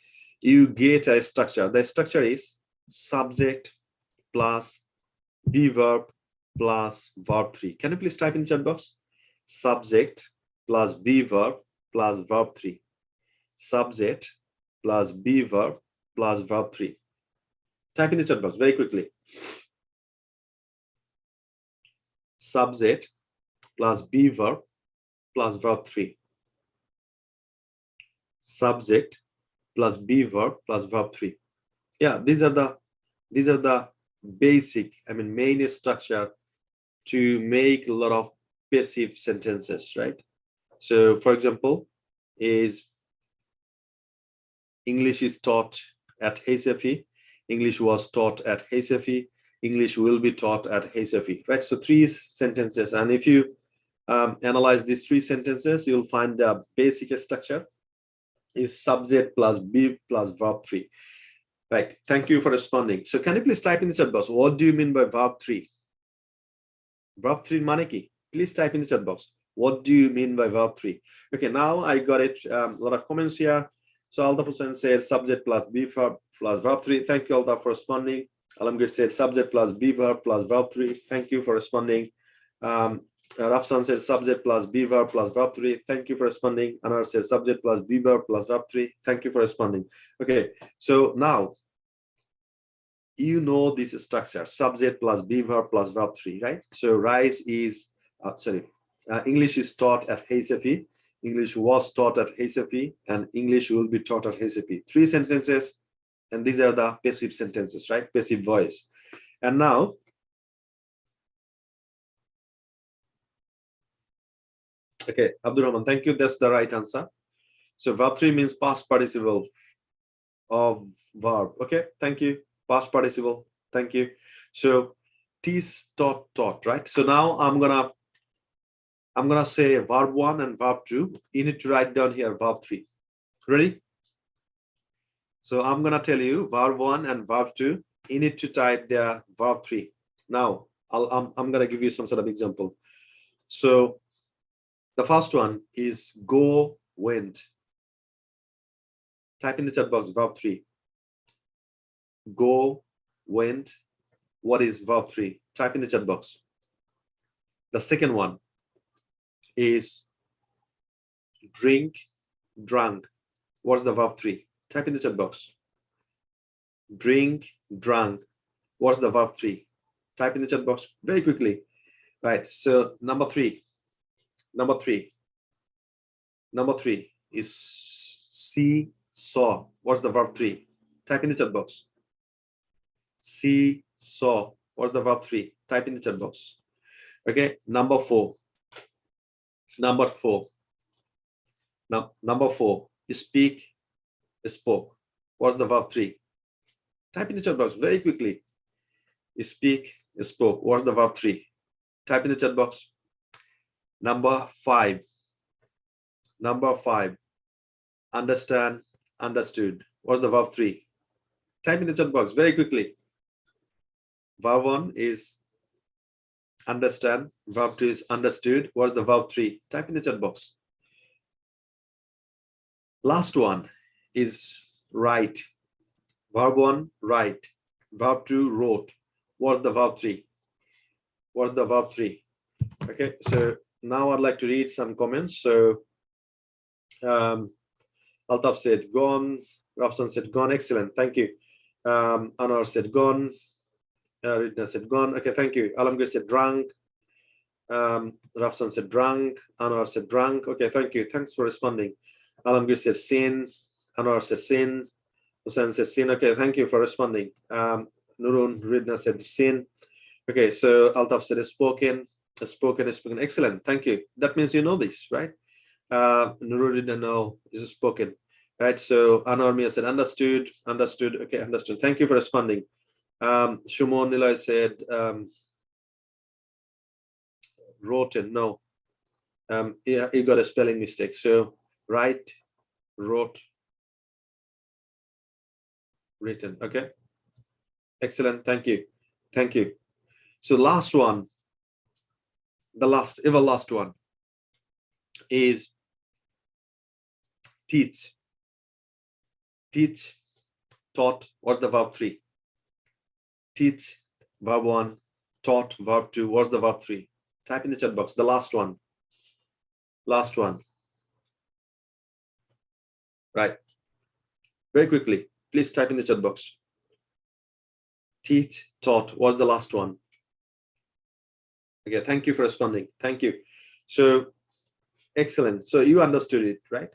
you get a structure. The structure is subject plus be verb plus verb 3. Can you please type in chat box? Subject plus be verb plus verb 3. Subject plus be verb plus verb 3. Type in the chat box very quickly. Subject plus be verb plus verb 3. Subject plus be verb plus verb 3. Yeah, these are the basic, main structure to make a lot of passive sentences, right? So for example, is English is taught at HFE, English was taught at HFE, English will be taught at HFE, right? So three sentences, and if you analyze these three sentences, you'll find the basic structure is subject plus be plus verb 3. Right, thank you for responding. So can you please type in the chat box, what do you mean by verb 3? Verb 3 mane ki? Please type in the chat box, what do you mean by verb 3? Okay, now I got it, a lot of comments here. So Altaf Hossain said subject plus be verb plus verb 3. Thank you, Altaf, for responding. Alamgir said subject plus be verb plus verb 3. Thank you for responding. Rafsan said subject plus be verb plus verb 3. Thank you for responding. Anar said subject plus be verb plus verb 3. Thank you for responding. Okay, so now you know this structure, subject plus be verb plus verb 3, right? So rise is English is taught at HFE, English was taught at HFE, and English will be taught at HFE. Three sentences, and these are the passive sentences, right? Passive voice. And now okay, Abdul Rahman, thank you, that's the right answer. So verb 3 means past participle of verb. Okay, thank you. Past participle, thank you. So teach, taught, right? So now I'm gonna say verb 1 and verb 2. You need to write down here verb 3. Ready? So I'm gonna tell you verb 1 and verb 2. You need to type there verb 3. Now I'm gonna give you some sort of example. So the first one is go, went. Type in the chat box verb 3. Go, went. What is verb 3? Type in the chat box. The second one is drink, drunk. What's the verb 3? Type in the chat box. Drink, drunk. What's the verb 3? Type in the chat box very quickly. Right. So number three is see, saw. What's the verb 3? Type in the chat box. See, saw. What's the verb 3? Type in the chat box. Okay. Number four. Now, number 4, speak, spoke. What's the verb 3? Type in the chat box very quickly. Speak, spoke. What's the verb 3? Type in the chat box. Number 5. Understand, understood. What's the verb 3? Type in the chat box very quickly. Verb 1 is understand. Verb 2 is understood. What's the verb 3? Type in the chat box. Last one is write. Verb 1, write. Verb 2, wrote. What's the verb 3? What's the verb 3? Okay, so now I'd like to read some comments. So Altaf said gone. Rafsan said gone. Excellent. Thank you. Anwar said gone. Ridna said gone. Okay, thank you. Alamgir said drunk. Rafsan said drunk. Anwar said drunk. Okay, thank you. Thanks for responding. Alamgir said sin. Anwar said sin. Hussein said sin. Okay, thank you for responding. Nurun, Ridna said sin. Okay, so Altaf said spoken. Spoken. Excellent. Thank you. That means you know this, right? Nurun didn't know is spoken. Right. So Anwar Mia said understood. Okay, understood. Thank you for responding. Shumon Nilay said written. No. Yeah, he got a spelling mistake. So write, wrote, written. Okay. Excellent. Thank you. Thank you. So last one, the last one is teach. Teach, taught. What's the verb 3? Teach, verb 1, taught, verb 2. What's the verb 3? Type in the chat box. The last one. Right. Very quickly, please type in the chat box. Teach, taught. What's the last one? Okay, thank you for responding. Thank you. So, excellent. So you understood it, right?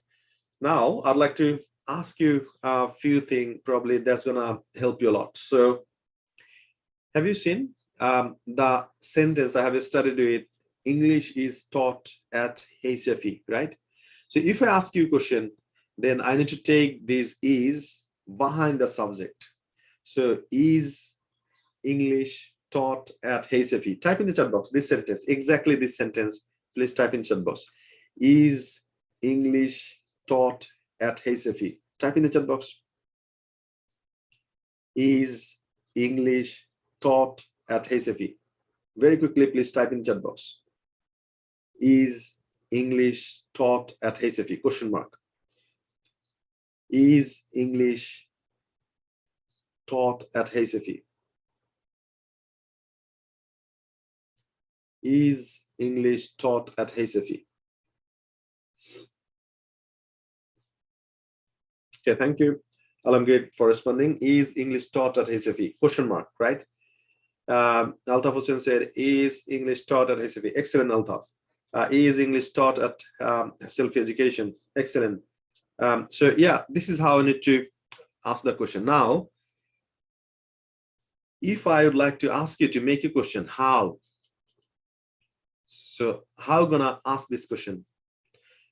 Now, I'd like to ask you a few things, probably that's gonna help you a lot. So, have you seen the sentence I have studied with? English is taught at HFE, right? So if I ask you a question, then I need to take this is behind the subject. So is English taught at HFE? Type in the chat box this sentence, exactly this sentence. Please type in chat box. Is English taught at HFE? Type in the chat box. Is English taught at HFE? Very quickly, please type in chat box. Is English taught at HFE? Question mark. Is English taught at HFE? Is English taught at HFE? Okay, thank you, Alamgir, for responding. Is English taught at HFE? Question mark, right? Altaf Hussain said, is English taught at HFE? Excellent, Altaf. Is English taught at self-education? Excellent. So yeah, this is how I need to ask the question. Now, if I would like to ask you to make a question, how? So how gonna ask this question?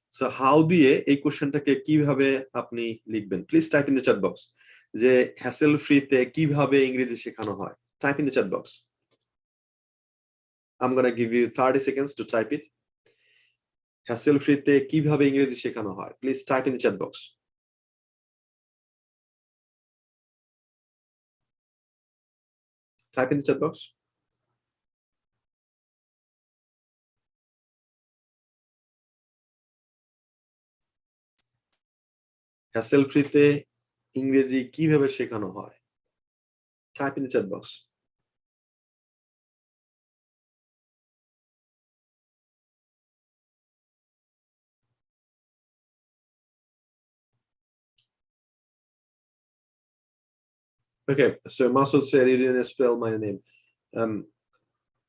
So how দিয়ে এই কোশ্চেনটাকে কিভাবে আপনি লিখবেন? Please type in the chat box. যে hassle ফ্রিতে কিভাবে ইংরেজি শেখানো হয়? Type in the chat box. I'm gonna give you 30 seconds to type it. Hassle ফ্রিতে কিভাবে ইংরেজি শেখানো হয়? Please type in the chat box. Type in the chat box. Hassle ফ্রিতে ইংরেজি কিভাবে শেখানো হয়? Type in the chat box. Okay, so Masood said you didn't spell my name.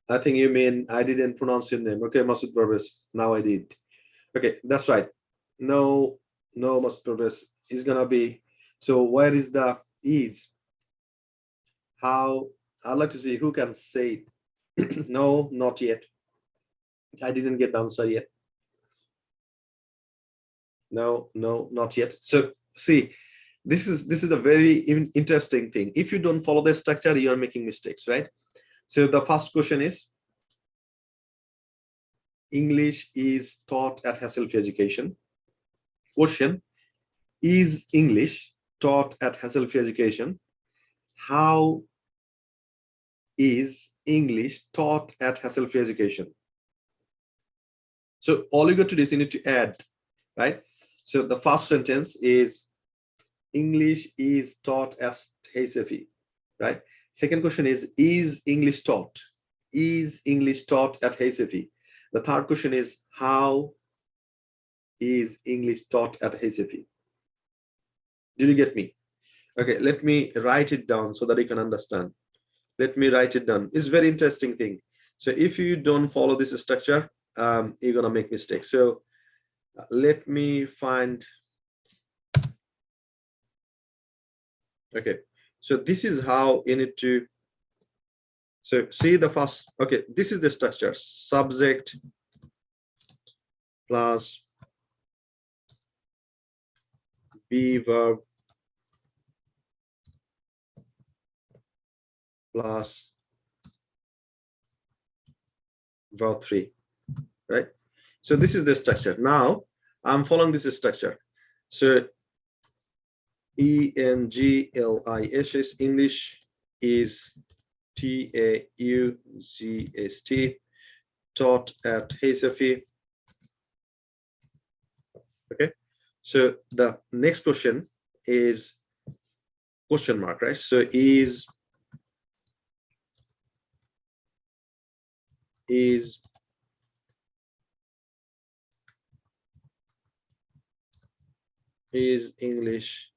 I think you mean I didn't pronounce your name. Okay, Masood Parvez, now I did. Okay, that's right. No, no, Masood Parvez is gonna be. So where is the is? How? I'd like to see who can say it. No, not yet. I didn't get the answer yet. No, no, not yet. So see, this is a very interesting thing. If you don't follow the structure, you are making mistakes, right? So the first question is, English is taught at Hasselhoff Education. Question, is English taught at Hasselhoff Education? How is English taught at Hasselhoff Education? So all you got to do is you need to add, right? So the first sentence is English is taught at Hasselhoff, right? Second question is English taught? Is English taught at Hasselhoff? The third question is, how is English taught at Hasselhoff? Did you get me? Okay, let me write it down so that you can understand. Let me write it down. It's a very interesting thing. So if you don't follow this structure, you're gonna make mistakes. So let me find. Okay, so this is how you need to. So see the first. Okay, this is the structure: subject plus be verb plus verb 3, right? So this is the structure. Now I'm following this structure. So English, English is TAUGST, taught at Hasselhoff. Okay, so the next question is question mark, right? So is English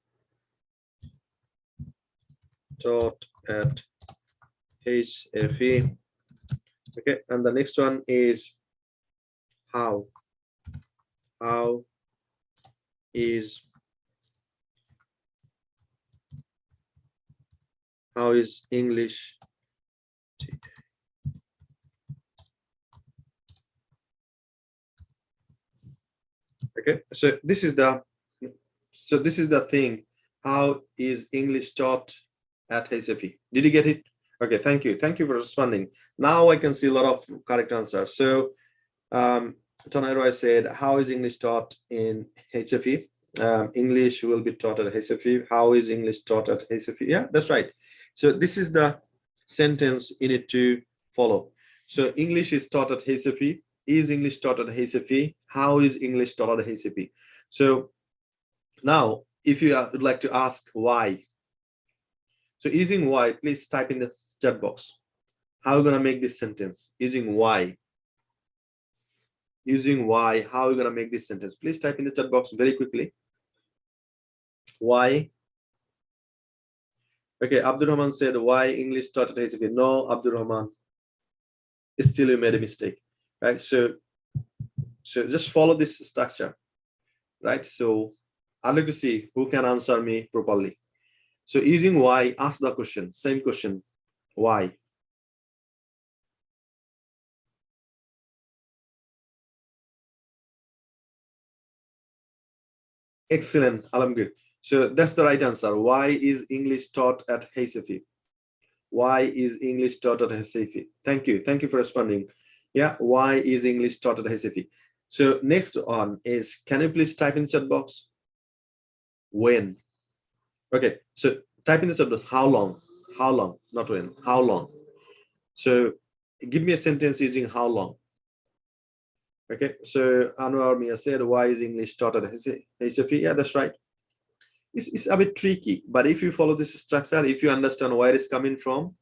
taught at Hasselhoff? Okay, and the next one is how is English okay? So this is the thing. How is English taught at Hasselhoff? Did you get it? Okay, thank you for responding. Now I can see a lot of correct answers. So Tonero said, how is English taught in Hasselhoff? English will be taught at Hasselhoff. How is English taught at Hasselhoff? Yeah, that's right. So this is the sentence you need to follow. So English is taught at Hasselhoff. Is English taught at Hasselhoff? How is English taught at Hasselhoff? So now, if you would like to ask why, so using why, please type in the chat box. How are you going to make this sentence? Using why. Using why, how are you going to make this sentence? Please type in the chat box very quickly. Why? Okay, Abdul Rahman said, why English taught at Hasselhoff? No, Abdul Rahman, still you made a mistake, right? So just follow this structure, right? So I'd like to see who can answer me properly. So using why, ask the question, same question, why? Excellent, Alamgir. So that's the right answer. Why is English taught at Hasselhoff? Why is English taught at Hasselhoff? Thank you for responding. Yeah, why is English taught at Hasselhoff? So next on is, can you please type in the chat box? When? Okay, so type in the chat box, how long, not when, how long. So give me a sentence using how long. Okay, so Anwar Mia said, why is English taught at Hasselhoff? Yeah, that's right. It's a bit tricky, but if you follow this structure, if you understand where it's coming from,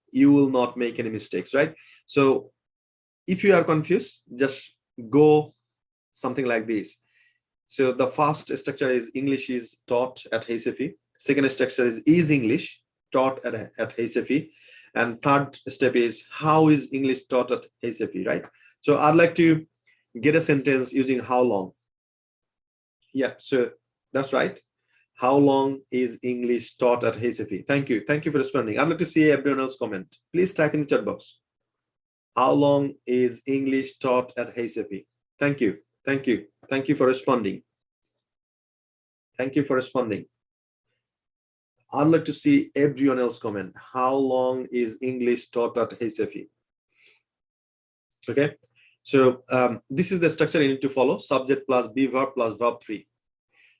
you will not make any mistakes, right? So if you are confused, just go something like this. So the first structure is English is taught at Hasselhoff. Second structure is English taught at HFE. And third step is how is English taught at HFE, right? So I'd like to get a sentence using how long. Yeah, so that's right. How long is English taught at HFE? Thank you. Thank you for responding. I'd like to see everyone else comment. Please type in the chat box. How long is English taught at HFE? Thank you. Thank you. Thank you for responding. Thank you for responding. I'd like to see everyone else comment. How long is English taught at HFE? Okay. So this is the structure you need to follow. Subject plus be verb plus verb 3.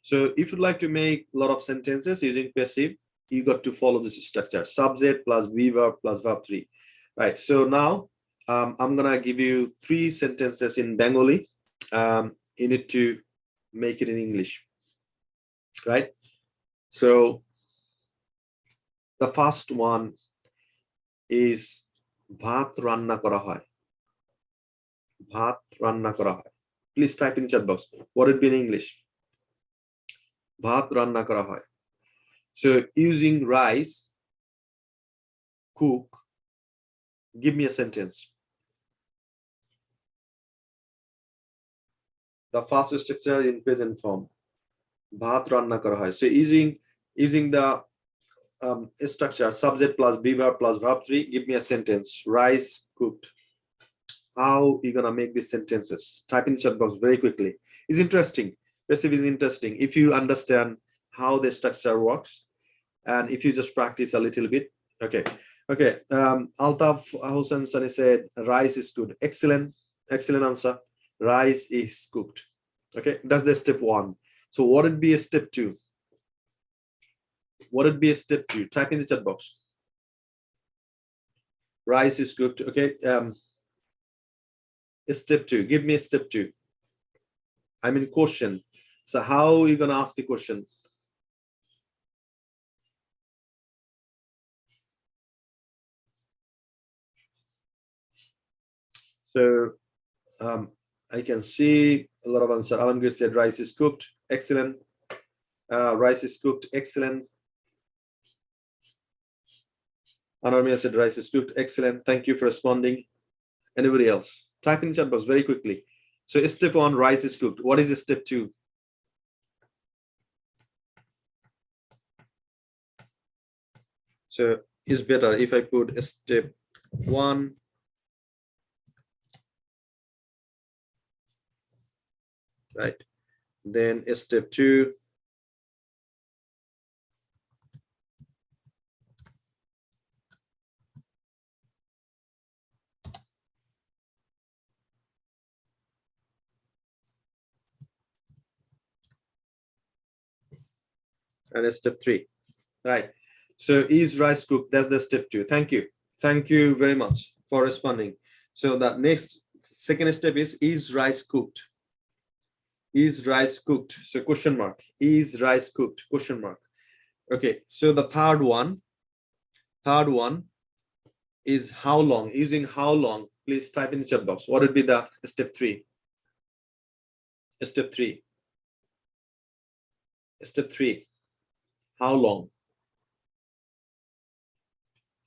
So if you'd like to make a lot of sentences using passive, you got to follow this structure. Subject plus be verb plus verb 3. Right. So now I'm going to give you 3 sentences in Bengali. You need to make it in English. Right. So the first one is bhat ranna kora hoy. Bhat ranna kora hoy. Please type in chat box. What would be in English? Bhat ranna kora hoy. So using rice, cook, give me a sentence. The first structure in present form. Bhat ranna kora hoy. So using the structure subject plus be verb plus verb 3, give me a sentence. Rice cooked. How are you gonna make these sentences? Type in the chat box very quickly. It's interesting. Passive is interesting if you understand how the structure works, and if you just practice a little bit. Okay. Altaf Hussain Sani said rice is good. Excellent answer. Rice is cooked. Okay, that's the step 1. So what would be a step 2? What would be a step 2? Type in the chat box. Rice is cooked. Okay. Step 2. Give me a step 2. I mean question. So how are you gonna ask a question? So I can see a lot of answer. Alamgir said rice is cooked. Excellent. Rice is cooked. Excellent. Anarmia said rice is cooked. Excellent. Thank you for responding. Anybody else? Type in the chat box very quickly. So step 1, rice is cooked. What is the step 2? So it's better if I put step 1, right? Then step 2. And step 3, right? So is rice cooked? That's the step 2. Thank you. Thank you very much for responding. So the next second step is rice cooked? Is rice cooked? So question mark. Is rice cooked? Question mark. Okay. So the third one is how long? Using how long? Please type in the chat box. What would be the step 3? Step 3. Step 3. How long?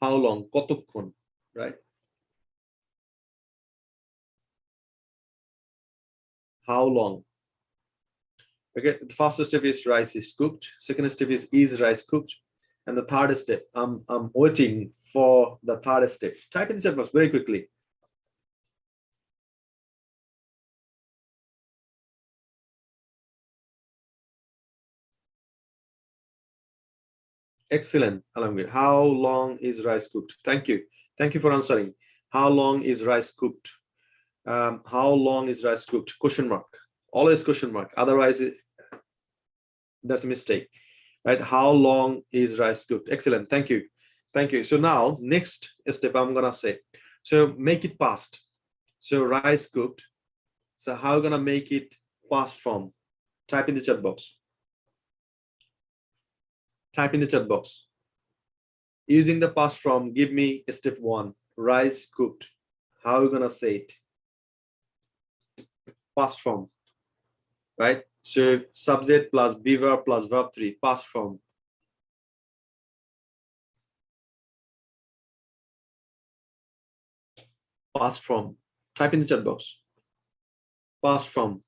How long? Kotokkhon, right? How long? Okay, the first step is rice is cooked. Second step is rice cooked? And the third step, I'm waiting for the third step. Type in the chat box very quickly. Excellent, Alamgir. How long is rice cooked? Thank you. Thank you for answering. How long is rice cooked? How long is rice cooked? Question mark. Always question mark. Otherwise, that's a mistake, right? How long is rice cooked? Excellent. Thank you. Thank you. So now, next step I'm gonna say. So make it past. So rice cooked. So how are you gonna make it past form? Type in the chat box. Type in the chat box. Using the past form, give me step 1. Rice cooked. How are you gonna say it? Past form, right? So subject plus be verb plus verb 3, past form. Past from. Type in the chat box. Past from.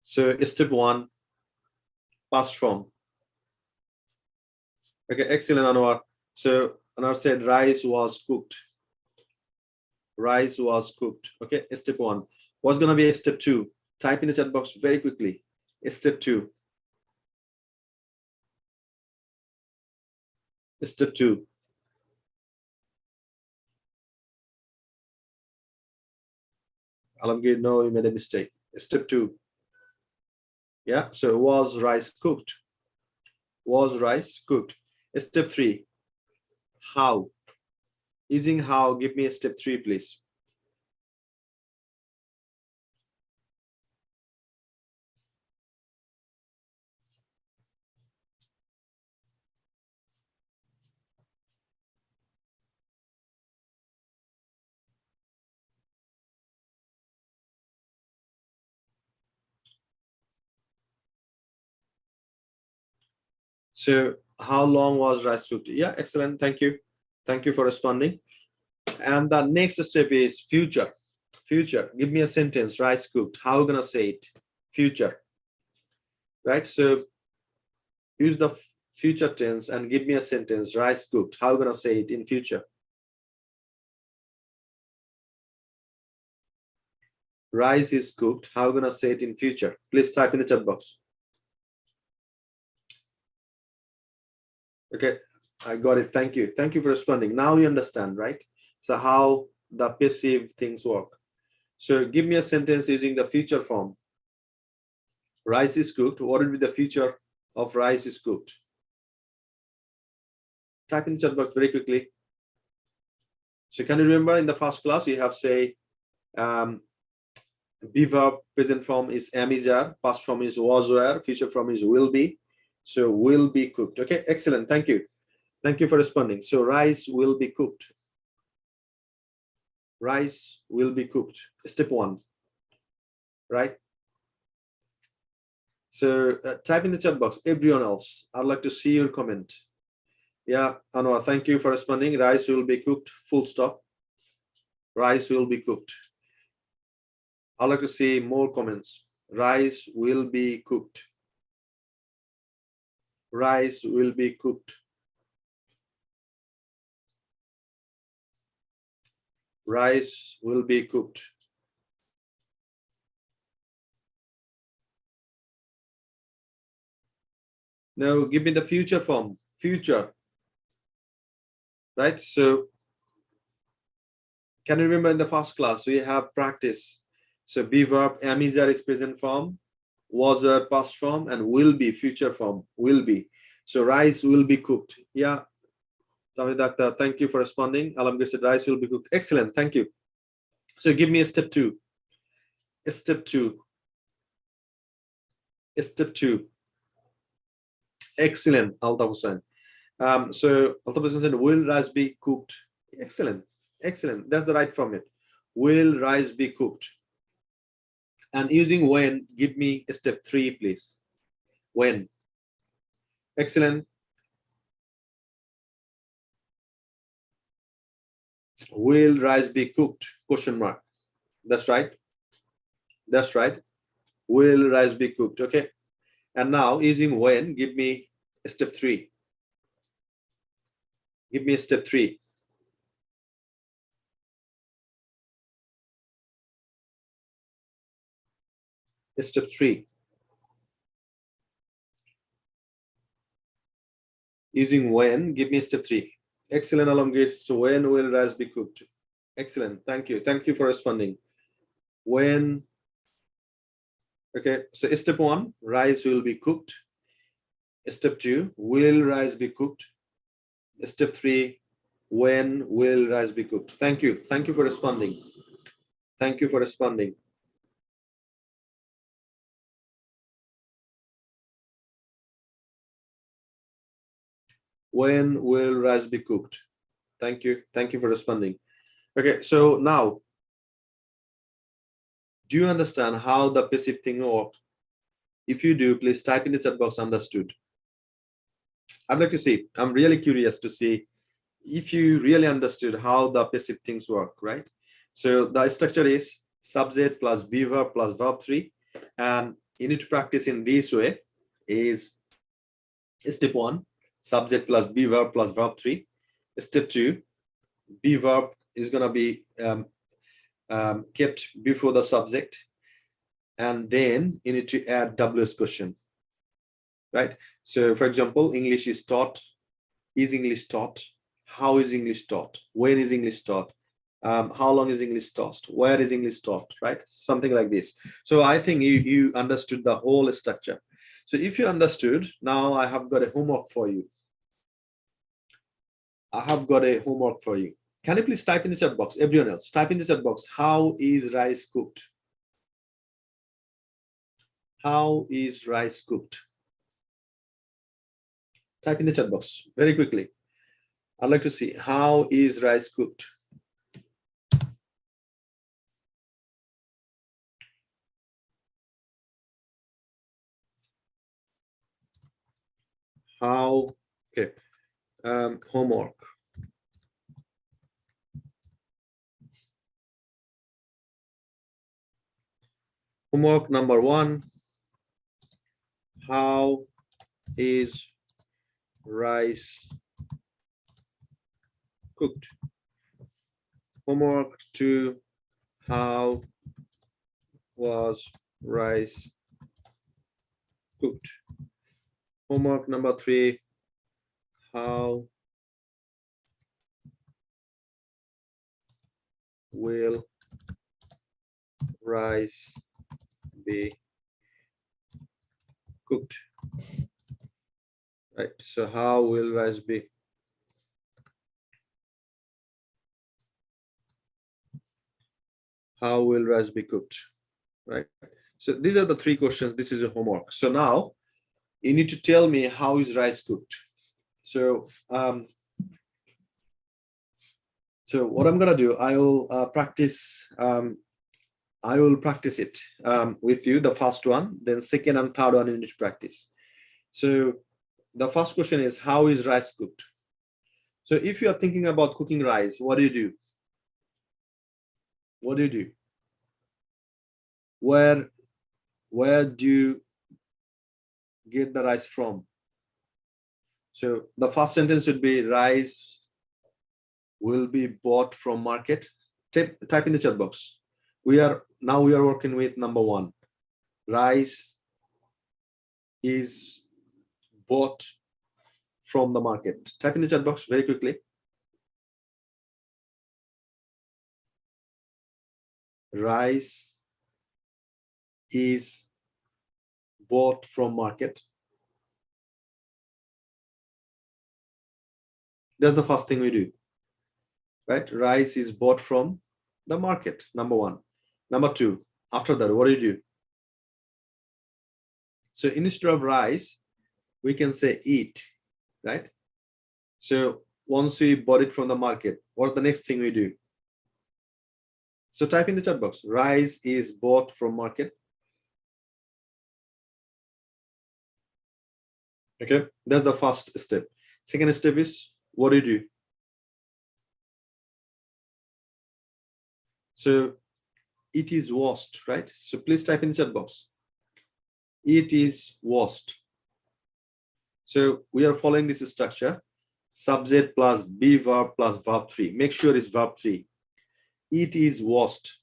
So step 1, past from. Okay, excellent, Anwar. So Anwar said rice was cooked. Rice was cooked. Okay, step 1. What's going to be step 2? Type in the chat box very quickly. Step 2. Step 2. Alamgir, no, you made a mistake. Step 2. Yeah, so was rice cooked? Was rice cooked? Step 3. How? Using how, give me a step 3, please. So how long was rice cooked? Yeah, excellent. Thank you. Thank you for responding. And the next step is future. Future. Give me a sentence. Rice cooked. How are you gonna say it? Future. Right? So use the future tense and give me a sentence. Rice cooked. How are you gonna say it in future? Rice is cooked. How are you gonna say it in future? Please type in the chat box. Okay, I got it. Thank you. Thank you for responding. Now you understand, right? So how the passive things work. So give me a sentence using the future form. Rice is cooked. What will be the future of rice is cooked? Type in the chat box very quickly. So can you remember in the first class you have say be verb, present form is am is are, past form is was were, future form is will be. So will be cooked. Okay, excellent. Thank you. Thank you for responding. So rice will be cooked. Rice will be cooked. Step 1. Right? So type in the chat box. Everyone else, I'd like to see your comment. Yeah, Anwar, thank you for responding. Rice will be cooked. Full stop. Rice will be cooked. I'd like to see more comments. Rice will be cooked. Rice will be cooked. Rice will be cooked. Now give me the future form. Future. Right? So can you remember in the first class we have practice? So be verb, am is are is present form, was are past form, and will be future form. Will be. So rice will be cooked. Yeah. Doctor, thank you for responding. Alamgir said rice will be cooked. Excellent. Thank you. So give me a step 2. Step 2. Step 2. Excellent, Altaf Hussain. So Altaf Hussain said, will rice be cooked? Excellent. Excellent. That's the right format. Will rice be cooked? And using when, give me step 3, please. When. Excellent. Will rice be cooked? Question mark. That's right. That's right. Will rice be cooked? Okay. And now using when, give me step 3. Give me step 3. Step 3. Using when, give me step 3. Excellent, Alamgir. So when will rice be cooked? Excellent. Thank you. Thank you for responding. When. Okay. So step 1, rice will be cooked. Step 2, will rice be cooked? Step 3, when will rice be cooked? Thank you. Thank you for responding. Thank you for responding. When will rice be cooked? Thank you. Thank you for responding. Okay, so now, do you understand how the passive thing works? If you do, please type in the chat box understood. I'd like to see, I'm really curious to see if you really understood how the passive things work, right? So the structure is subject plus be verb plus verb 3, and you need to practice in this way. Is step 1, subject plus be verb plus verb 3. Step 2, be verb is going to be kept before the subject, and then you need to add WS question, right? So for example, English is taught. Is English taught? How is English taught? When is English taught? How long is English taught? Where is English taught? Right? Something like this. So I think you understood the whole structure. So if you understood, now I have got a homework for you. I have got a homework for you. Can you please type in the chat box? Everyone else, type in the chat box. How is rice cooked? How is rice cooked? Type in the chat box very quickly. I'd like to see how is rice cooked. How, okay, homework. Homework number 1, how is rice cooked? Homework 2, how was rice cooked? Homework number 3, how will rice be cooked? Right, so how will rice be? How will rice be cooked? Right, so these are the 3 questions. This is a homework. So now you need to tell me how is rice cooked. So so what I'm gonna do, I will practice it with you, the first one, then second and third one you need to practice. So the first question is, how is rice cooked? So if you are thinking about cooking rice, what do you do? What do you do? Where do you get the rice from? So the first sentence should be, rice will be bought from market. Type in the chat box. We are working with number 1. Rice is bought from the market. Type in the chat box very quickly. Rice is bought from market. That's the first thing we do, right? Rice is bought from the market, number 1. Number 2, after that, what do you do? So instead of rice, we can say eat, right? So once we bought it from the market, what's the next thing we do? So type in the chat box, rice is bought from market. Okay, that's the first step. Second step is, what do you do? So it is washed, right? So please type in the chat box. It is washed. So we are following this structure. Subject plus be verb plus verb 3. Make sure it's verb 3. It is washed.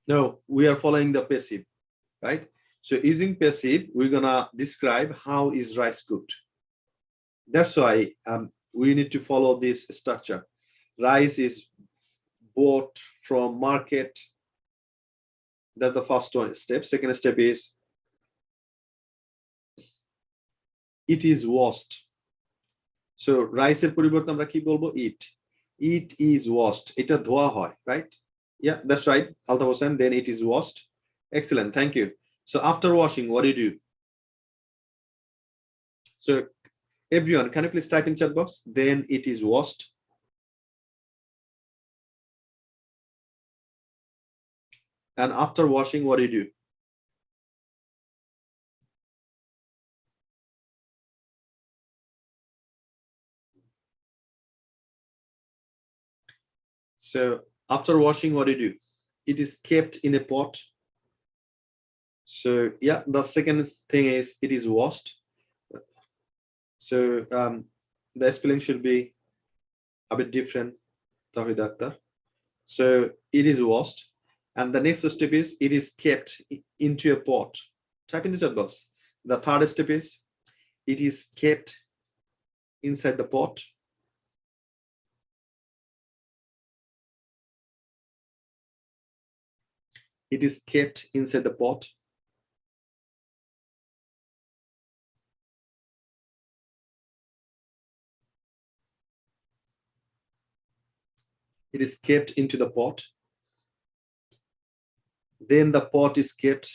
No, we are following the passive, right? So using passive, we're gonna describe how is rice cooked. That's why we need to follow this structure. Rice is bought from market. That's the first step. Second step is, it is washed. So rice এর পরিবর্তে আমরা কি বলবো? It. It is washed. এটা ধোয়া হয়, right? Yeah, that's right, Altaf Hossain. Then it is washed. Excellent, thank you. So after washing, what do you do? So everyone, can you please type in chat box? Then it is washed. And after washing, what do you do? So after washing, what do you do? It is kept in a pot. So yeah, the second thing is it is washed. So the spelling should be a bit different. Tawhid Akhtar. So it is washed, and the next step is it is kept into a pot. Type in the chat box. The third step is it is kept inside the pot. It is kept inside the pot. It is kept into the pot. Then the pot is kept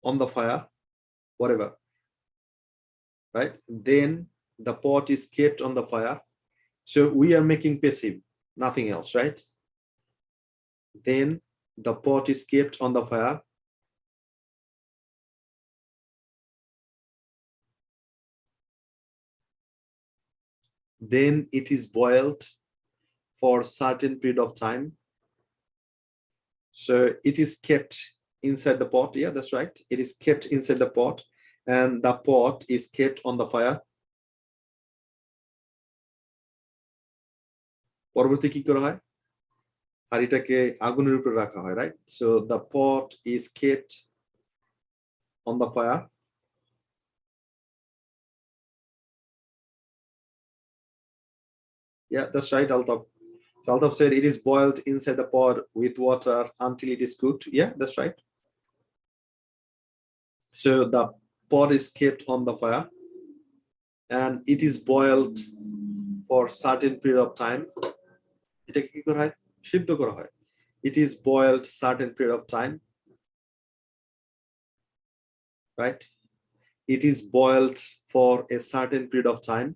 on the fire, whatever, right? Then the pot is kept on the fire. So we are making passive, nothing else, right? Then the pot is kept on the fire. Then it is boiled for a certain period of time. So it is kept inside the pot. Yeah, that's right. It is kept inside the pot, and the pot is kept on the fire. পরবর্তী কি করা হয়? হাঁড়িটাকে আগুনের উপরে রাখা হয়, right? So the pot is kept on the fire. Yeah, that's right, Altaf. So Altaf said it is boiled inside the pot with water until it is cooked. Yeah, that's right. So the pot is kept on the fire, and it is boiled for a certain period of time. এটাকে কি করা হয়? সিদ্ধ করা হয়. It is boiled certain period of time, right? It is boiled for a certain period of time.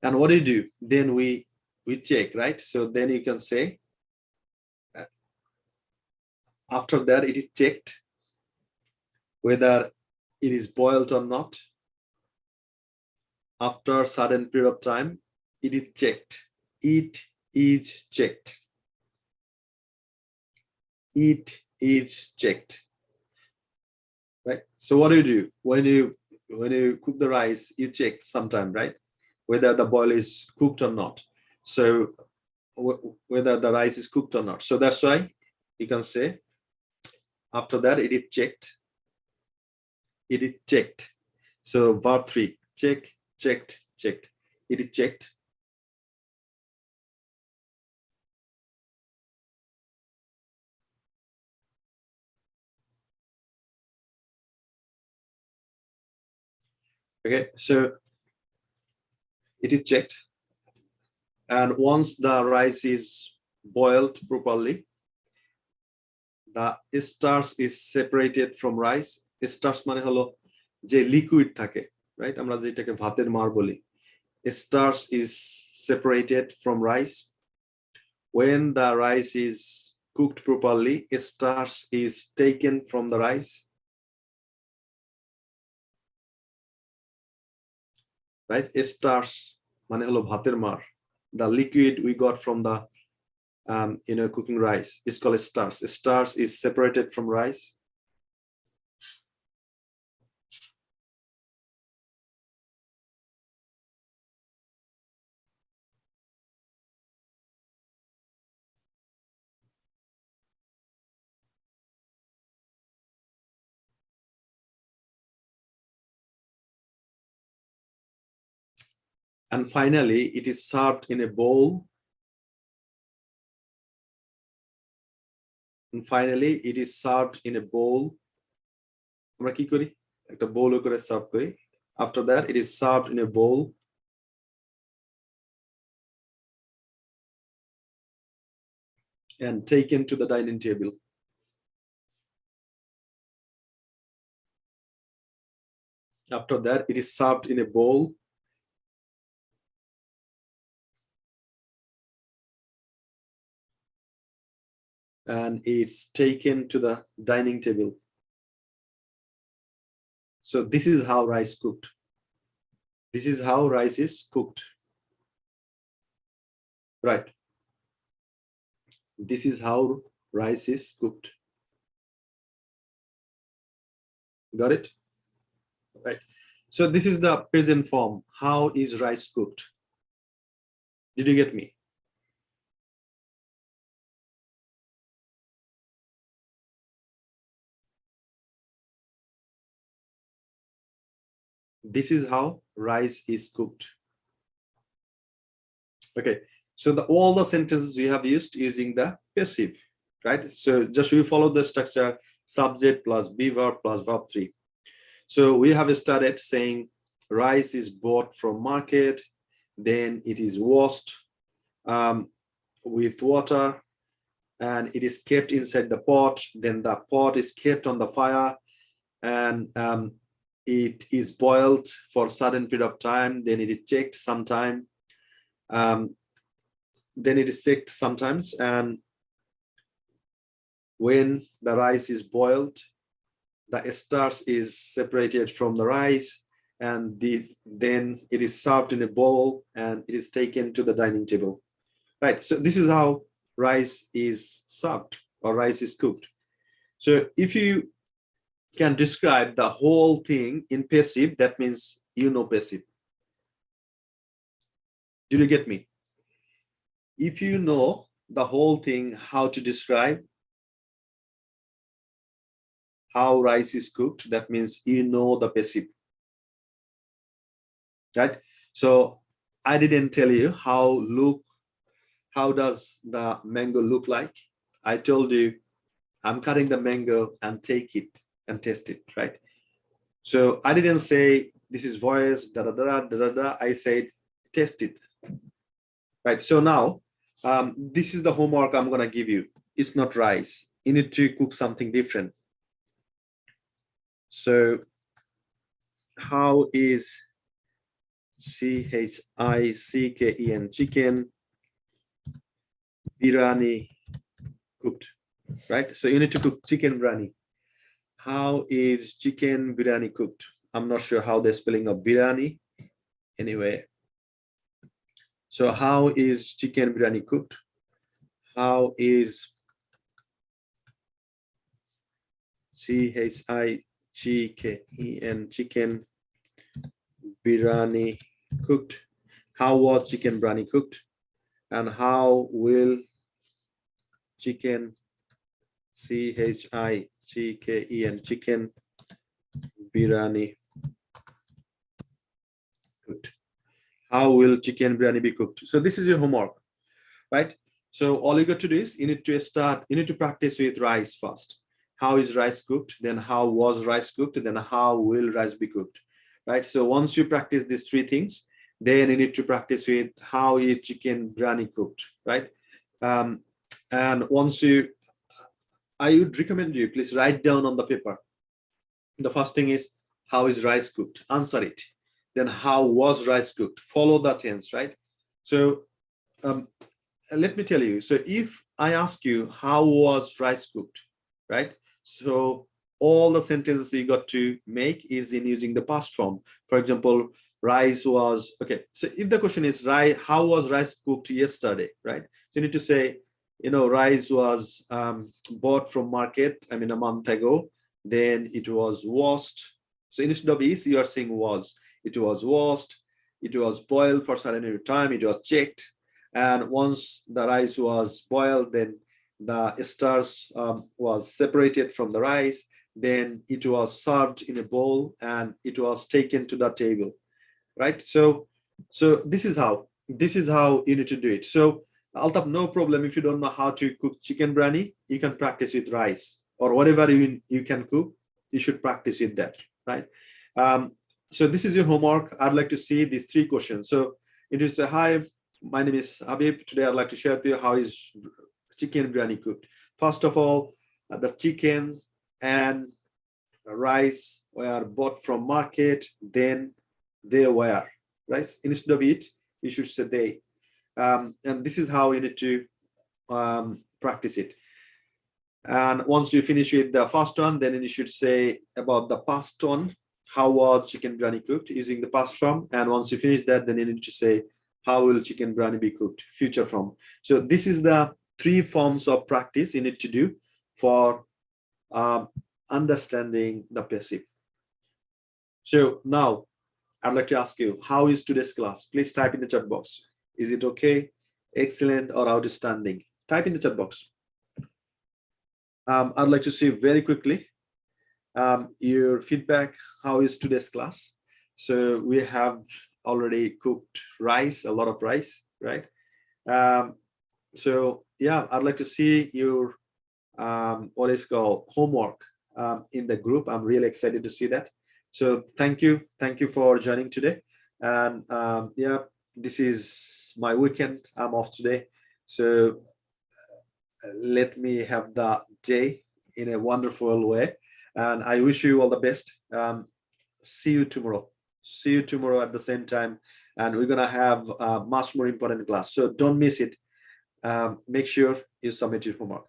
And what do you do? Then we check, right? So then you can say, after that, it is checked whether it is boiled or not. After a certain period of time, it is checked. It is checked. It is checked. Right? So what do you do? When you cook the rice, you check sometime, right? Whether the boil is cooked or not. So whether the rice is cooked or not. So that's why you can say, after that, it is checked. It is checked. So verb 3, check, checked, checked. It is checked. Okay, so it is checked. And once the rice is boiled properly, the starch is separated from rice. Starch মানে হলো যে liquid থাকে, right? আমরা যেটাকে ভাতের মার বলি. Starch is separated from rice. When the rice is cooked properly, starch is taken from the rice. Right? Starch মানে হলো ভাতের মার. The liquid we got from the cooking rice is called starch. Starch is separated from rice. And finally, it is served in a bowl. And finally, it is served in a bowl. আমরা কি করি? একটা bowl করে serve করি. After that, it is served in a bowl. And taken to the dining table. After that, it is served in a bowl. And it's taken to the dining table. So this is how rice cooked. This is how rice is cooked. right? This is how rice is cooked. Got it? Right. So this is the present form. How is rice cooked? Did you get me? This is how rice is cooked. Okay. So all the sentences we have used using the passive, right? So just we follow the structure: subject plus be verb plus verb 3. So we have started saying rice is bought from market, then it is washed with water, and it is kept inside the pot. Then the pot is kept on the fire, and it is boiled for a certain period of time. Then it is checked sometime. Then it is checked sometimes, and when the rice is boiled, the starch is separated from the rice, and then it is served in a bowl, and it is taken to the dining table, right? So this is how rice is served or rice is cooked. So if you can describe the whole thing in passive, that means you know passive. Did you get me? If you know the whole thing, how to describe how rice is cooked, that means you know the passive, right? So I didn't tell you how does the mango look like. I told you I'm cutting the mango and take it and taste it, right? So I didn't say this is voice, da da da da da da. I said taste it, right? So now this is the homework I'm gonna give you. It's not rice. You need to cook something different. So how is chicken chicken biryani cooked, right? So you need to cook chicken biryani. How is chicken biryani cooked? I'm not sure how they're spelling of biryani. Anyway, so how is chicken biryani cooked? How is chicken chicken biryani cooked? How was chicken biryani cooked? And how will chicken chicken biryani cooked? How will chicken biryani be cooked? So this is your homework, right? So all you got to do is you need to practice with rice first. How is rice cooked? Then how was rice cooked? Then how will rice be cooked, right? So once you practice these three things, then you need to practice with how is chicken biryani cooked, right? And once I would recommend you, please write down on the paper. The first thing is, how is rice cooked? Answer it. Then how was rice cooked? Follow the tense, right? So let me tell you. So if I ask you, how was rice cooked, right? So all the sentences you got to make is in using the past form. For example, rice was, okay. So if the question is, how was rice cooked yesterday, right? So you need to say, rice was bought from market, a month ago. Then it was washed. So instead of is, you are saying was. It was washed. It was boiled for a certain time. It was checked. And once the rice was boiled, then the starch was separated from the rice. Then it was served in a bowl and it was taken to the table, right? So this is how you need to do it. So Altaf, no problem if you don't know how to cook chicken biryani. You can practice with rice or whatever you can cook. You should practice with that, right? So this is your homework. I'd like to see these three questions. So it is a hi. My name is Habib. Today I'd like to share with you how is chicken biryani cooked. First of all, the chickens and rice were bought from market. Then they were, right? Instead of it, you should say they. And this is how you need to practice it. And once you finish with the first one, then you should say about the past one, how was chicken biryani cooked using the past form. And once you finish that, then you need to say How will chicken biryani be cooked? Future form. So this is the 3 forms of practice you need to do for understanding the passive. So now I'd like to ask you, how is today's class? Please type in the chat box. Is it okay, excellent, or outstanding? Type in the chat box. I'd like to see very quickly your feedback. How is today's class? So we have already cooked rice, a lot of rice, right? So yeah, I'd like to see your what is called homework in the group. I'm really excited to see that. So thank you for joining today. And yeah, this is my weekend. I'm off today, so let me have the day in a wonderful way. And I wish you all the best. See you tomorrow. See you tomorrow at the same time. And we're gonna have a much more important class. So don't miss it. Make sure you submit your homework.